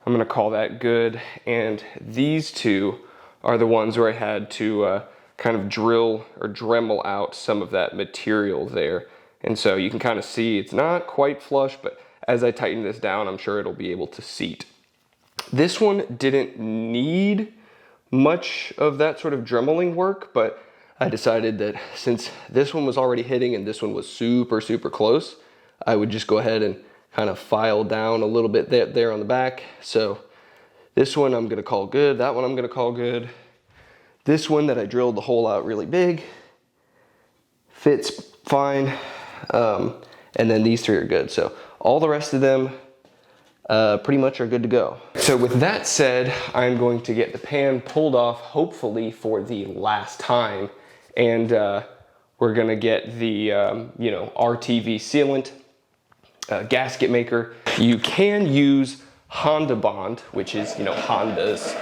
I'm gonna call that good. And these two are the ones where I had to kind of drill or Dremel out some of that material there. And so you can kind of see it's not quite flush, but as I tighten this down, I'm sure it'll be able to seat. This one didn't need much of that sort of dremeling work, but I decided that since this one was already hitting and this one was super, super close, I would just go ahead and kind of file down a little bit there on the back. So this one I'm gonna call good, that one I'm gonna call good. This one that I drilled the hole out really big, fits fine. And then these three are good. So all the rest of them pretty much are good to go. So with that said, I'm going to get the pan pulled off, hopefully for the last time. And we're gonna get the RTV sealant, gasket maker. You can use Honda Bond, which is Honda's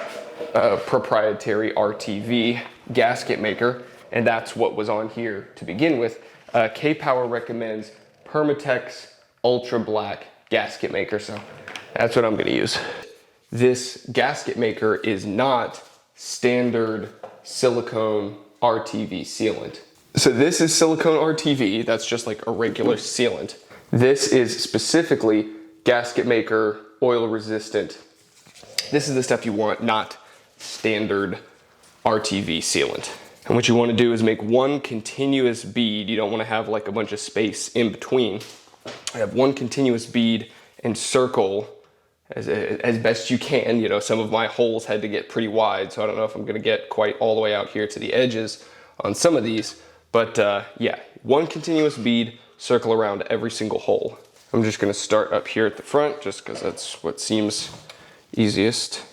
proprietary RTV gasket maker, and that's what was on here to begin with. K-Power recommends Permatex Ultra Black gasket maker, so that's what I'm gonna use. This gasket maker is not standard silicone RTV sealant. So this is silicone RTV, that's just like a regular sealant. This is specifically gasket maker oil resistant. This is the stuff you want, not standard RTV sealant. And what you want to do is make one continuous bead. You don't want to have like a bunch of space in between. I have one continuous bead and circle as best you can. You know, some of my holes had to get pretty wide, so I don't know if I'm gonna get quite all the way out here to the edges on some of these, but yeah, one continuous bead, circle around every single hole. I'm just gonna start up here at the front just because that's what seems easiest.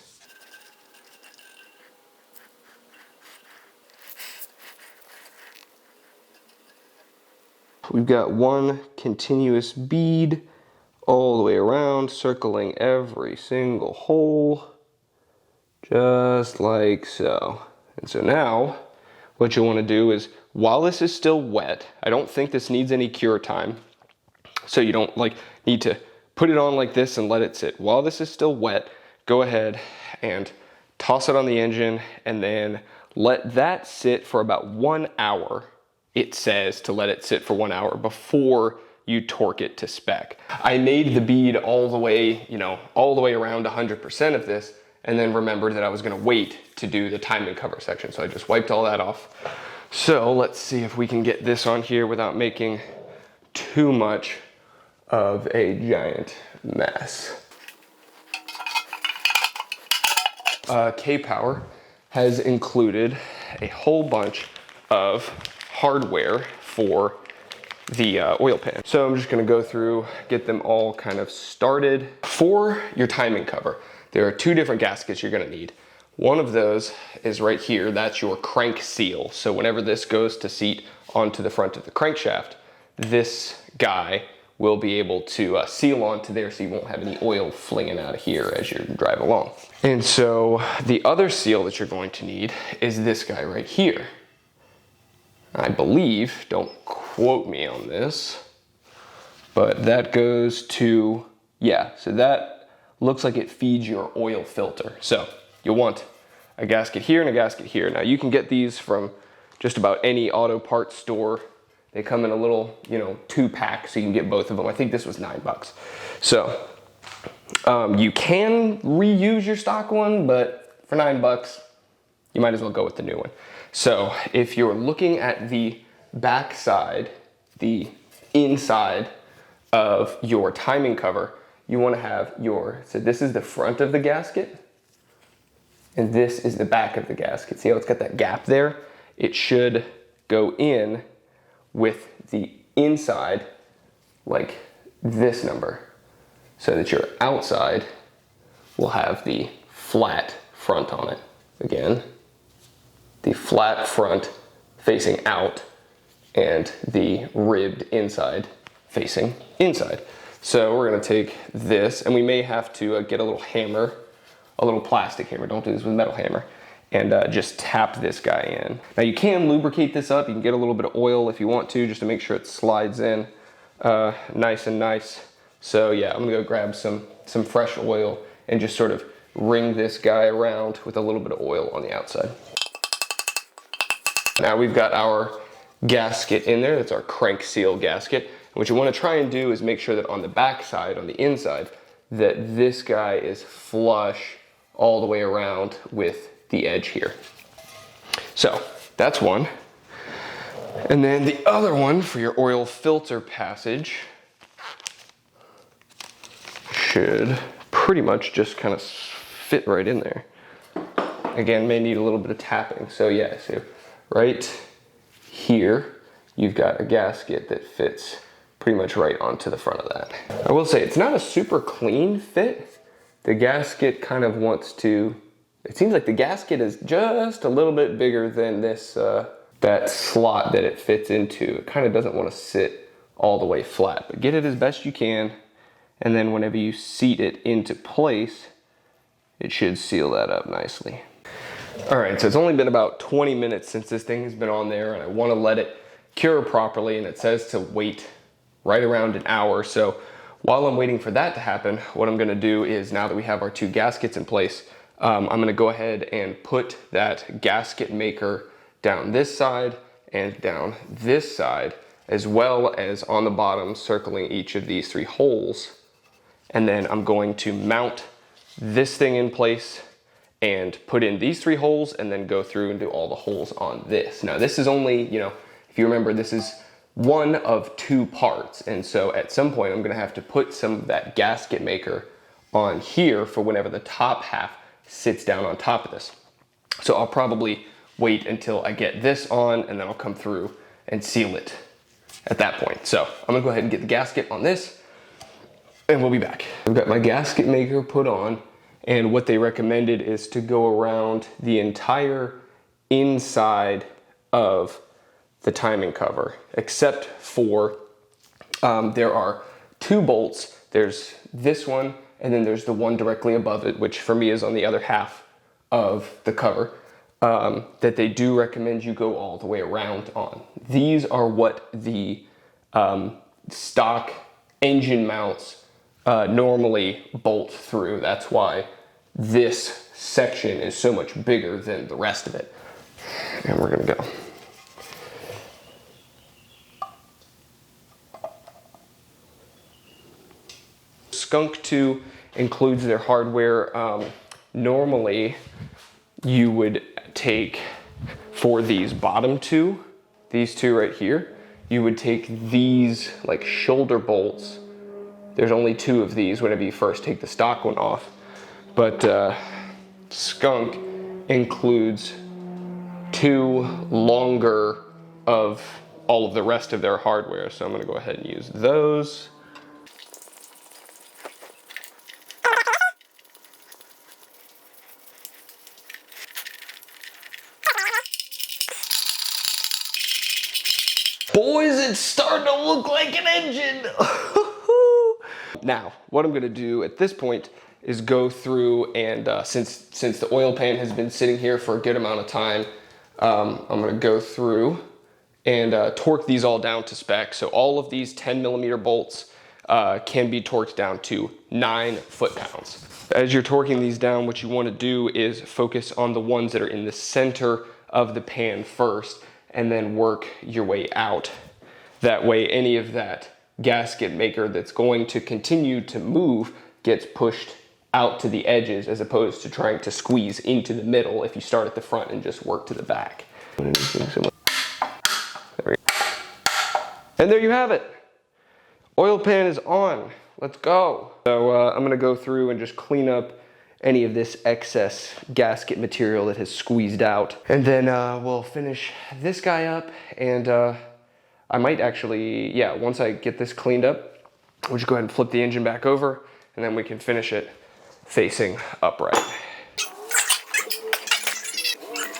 We've got one continuous bead all the way around, circling every single hole, just like so. And so now, what you want to do is, while this is still wet, I don't think this needs any cure time, so you don't like need to put it on like this and let it sit. While this is still wet, go ahead and toss it on the engine and then let that sit for about 1 hour. It says to let it sit for 1 hour before you torque it to spec. I made the bead all the way, you know, all the way around 100% of this, and then remembered that I was gonna wait to do the timing cover section. So I just wiped all that off. So let's see if we can get this on here without making too much of a giant mess. K-Power has included a whole bunch of hardware for the oil pan. So I'm just gonna go through, get them all kind of started. For your timing cover, there are 2 different gaskets you're gonna need. One of those is right here, that's your crank seal. So whenever this goes to seat onto the front of the crankshaft, this guy will be able to seal onto there so you won't have any oil flinging out of here as you drive along. And so the other seal that you're going to need is this guy right here. I believe, don't quote me on this, but that goes to, yeah, so that looks like it feeds your oil filter. So you'll want a gasket here and a gasket here. Now you can get these from just about any auto parts store. They come in a little, you know, 2-pack, so you can get both of them. I think this was $9. So you can reuse your stock one, but for $9, you might as well go with the new one. So if you're looking at the back side, the inside of your timing cover, you want to have your, so this is the front of the gasket, and this is the back of the gasket. See how it's got that gap there? It should go in with the inside like this number, so that your outside will have the flat front on it. Again, the flat front facing out and the ribbed inside facing inside. So we're gonna take this, and we may have to get a little hammer, a little plastic hammer, don't do this with a metal hammer, and just tap this guy in. Now you can lubricate this up, you can get a little bit of oil if you want to, just to make sure it slides in nice and nice. So yeah, I'm gonna go grab some fresh oil and just sort of ring this guy around with a little bit of oil on the outside. Now we've got our gasket in there, that's our crank seal gasket. And what you want to try and do is make sure that on the back side, on the inside, that this guy is flush all the way around with the edge here. So that's one. And then the other one for your oil filter passage should pretty much just kind of fit right in there. Again, may need a little bit of tapping. So yeah, so right here, you've got a gasket that fits pretty much right onto the front of that. I will say, it's not a super clean fit. The gasket kind of wants to, it seems like the gasket is just a little bit bigger than this, that slot that it fits into. It kind of doesn't want to sit all the way flat, but get it as best you can. And then whenever you seat it into place, it should seal that up nicely. All right, so it's only been about 20 minutes since this thing has been on there, and I want to let it cure properly, and it says to wait right around an hour. So while I'm waiting for that to happen, what I'm going to do is, now that we have our 2 gaskets in place, I'm going to go ahead and put that gasket maker down this side and down this side, as well as on the bottom, circling each of these 3 holes. And then I'm going to mount this thing in place and put in these 3 holes, and then go through and do all the holes on this. Now this is only, you know, if you remember, this is one of 2 parts. And so at some point I'm gonna have to put some of that gasket maker on here for whenever the top half sits down on top of this. So I'll probably wait until I get this on, and then I'll come through and seal it at that point. So I'm gonna go ahead and get the gasket on this, and we'll be back. I've got my gasket maker put on, and what they recommended is to go around the entire inside of the timing cover, except for there are two bolts. There's this one, and then there's the one directly above it, which for me is on the other half of the cover, that they do recommend you go all the way around on. These are what the stock engine mounts normally bolt through. That's why this section is so much bigger than the rest of it. And we're gonna go. Skunk 2 includes their hardware. Normally you would take, for these bottom two, these two right here, you would take these like shoulder bolts. There's only two of these whenever you first take the stock one off. But Skunk includes two longer of all of the rest of their hardware. So I'm gonna go ahead and use those. Boys, it's starting to look like an engine. Now, what I'm gonna do at this point is go through and since the oil pan has been sitting here for a good amount of time, I'm gonna go through and torque these all down to spec. So all of these 10mm bolts can be torqued down to 9 foot-pounds. As you're torquing these down, what you wanna do is focus on the ones that are in the center of the pan first, and then work your way out. That way, any of that gasket maker that's going to continue to move gets pushed out to the edges, as opposed to trying to squeeze into the middle if you start at the front and just work to the back. There we go. And there you have it. Oil pan is on. Let's go. So I'm gonna go through and just clean up any of this excess gasket material that has squeezed out. And then we'll finish this guy up, and I might actually, yeah, once I get this cleaned up, we'll just go ahead and flip the engine back over, and then we can finish it facing upright.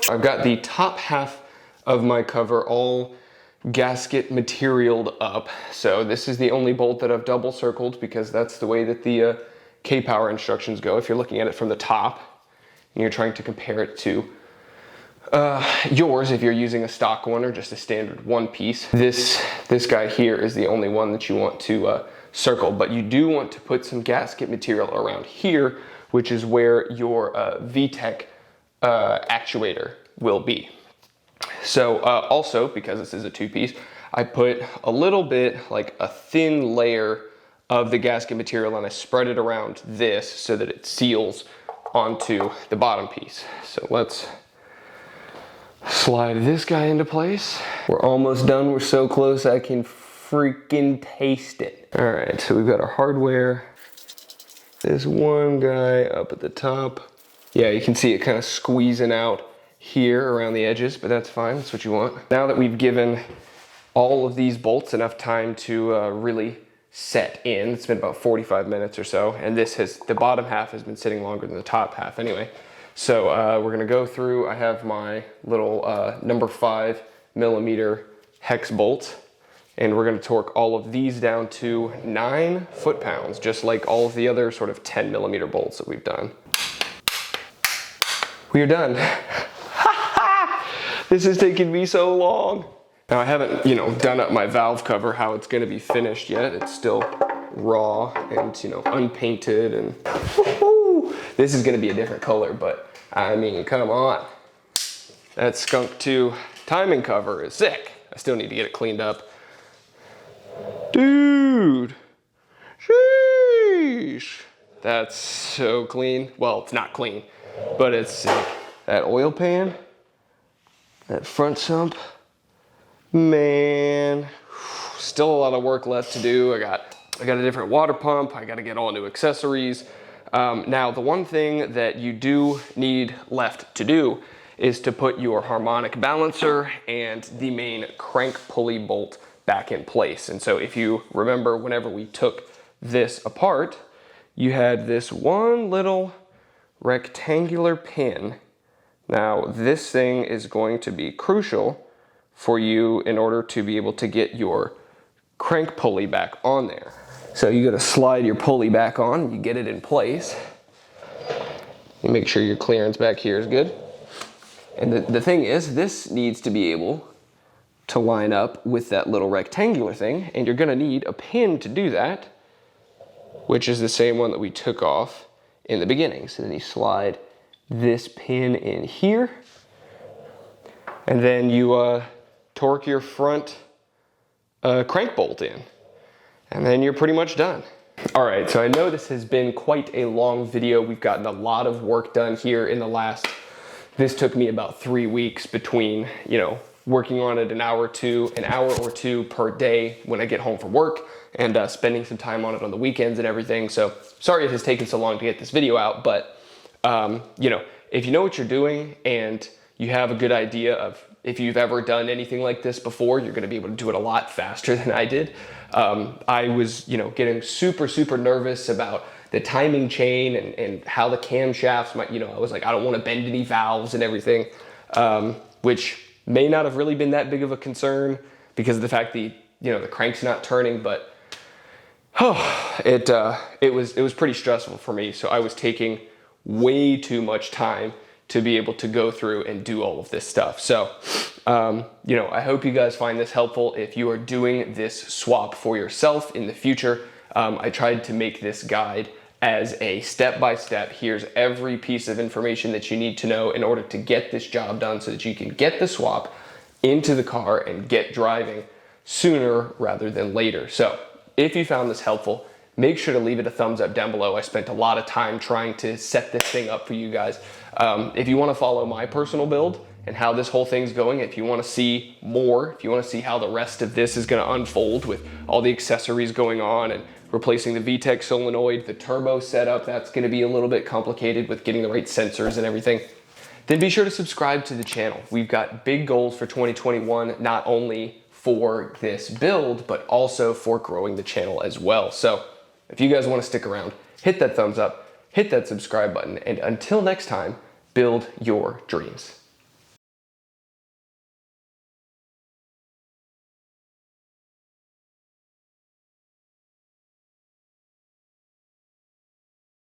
I've got the top half of my cover all gasket materialed up. So this is the only bolt that I've double circled, because that's the way that the K-Power instructions go. If you're looking at it from the top and you're trying to compare it to yours, if you're using a stock one or just a standard one piece, this guy here is the only one that you want to circle. But you do want to put some gasket material around here, which is where your VTEC actuator will be. So also, because this is a two-piece, I put a little bit, like a thin layer of the gasket material, and I spread it around this so that it seals onto the bottom piece. So let's slide this guy into place. We're almost done. We're so close I can freaking taste it. All right, so we've got our hardware. This one guy up at the top. Yeah, you can see it kind of squeezing out here around the edges, but that's fine. That's what you want. Now that we've given all of these bolts enough time to really set in, it's been about 45 minutes or so, and the bottom half has been sitting longer than the top half anyway. So we're gonna go through. I have my little number 5mm hex bolt, and we're gonna torque all of these down to 9 foot-pounds, just like all of the other sort of 10mm bolts that we've done. We are done. This is taking me so long. Now I haven't, done up my valve cover, how it's gonna be finished yet. It's still raw and, unpainted, and this is gonna be a different color, but I mean, come on. That Skunk 2 timing cover is sick. I still need to get it cleaned up. Dude, sheesh. That's so clean. Well, it's not clean, but it's sick. That oil pan, that front sump, man, still a lot of work left to do. I got a different water pump. I got to get all new accessories. Now, the one thing that you do need left to do is to put your harmonic balancer and the main crank pulley bolt back in place. And so if you remember, whenever we took this apart, you had this one little rectangular pin. Now, this thing is going to be crucial for you in order to be able to get your crank pulley back on there. So you gotta slide your pulley back on, you get it in place. You make sure your clearance back here is good. And the thing is, this needs to be able to line up with that little rectangular thing, and you're gonna need a pin to do that, which is the same one that we took off in the beginning. So then you slide this pin in here, and then you torque your front crank bolt in, and then you're pretty much done. All right, so I know this has been quite a long video. We've gotten a lot of work done here in the last, this took me about 3 weeks between, working on it an hour or two per day when I get home from work, and spending some time on it on the weekends and everything. So sorry it has taken so long to get this video out, but if you know what you're doing and you have a good idea of if you've ever done anything like this before, you're gonna be able to do it a lot faster than I did. I was, getting super nervous about the timing chain and how the camshafts might, I was like, I don't want to bend any valves and everything, which may not have really been that big of a concern because of the fact that, the crank's not turning, but it was pretty stressful for me. So I was taking way too much time to be able to go through and do all of this stuff. So, I hope you guys find this helpful. If you are doing this swap for yourself in the future, I tried to make this guide as a step-by-step. Here's every piece of information that you need to know in order to get this job done so that you can get the swap into the car and get driving sooner rather than later. So if you found this helpful, make sure to leave it a thumbs up down below. I spent a lot of time trying to set this thing up for you guys. If you want to follow my personal build and how this whole thing's going, if you want to see more, if you want to see how the rest of this is going to unfold with all the accessories going on and replacing the VTEC solenoid, the turbo setup, that's going to be a little bit complicated with getting the right sensors and everything, then be sure to subscribe to the channel. We've got big goals for 2021, not only for this build, but also for growing the channel as well. So if you guys want to stick around, hit that thumbs up, hit that subscribe button, and until next time, build your dreams.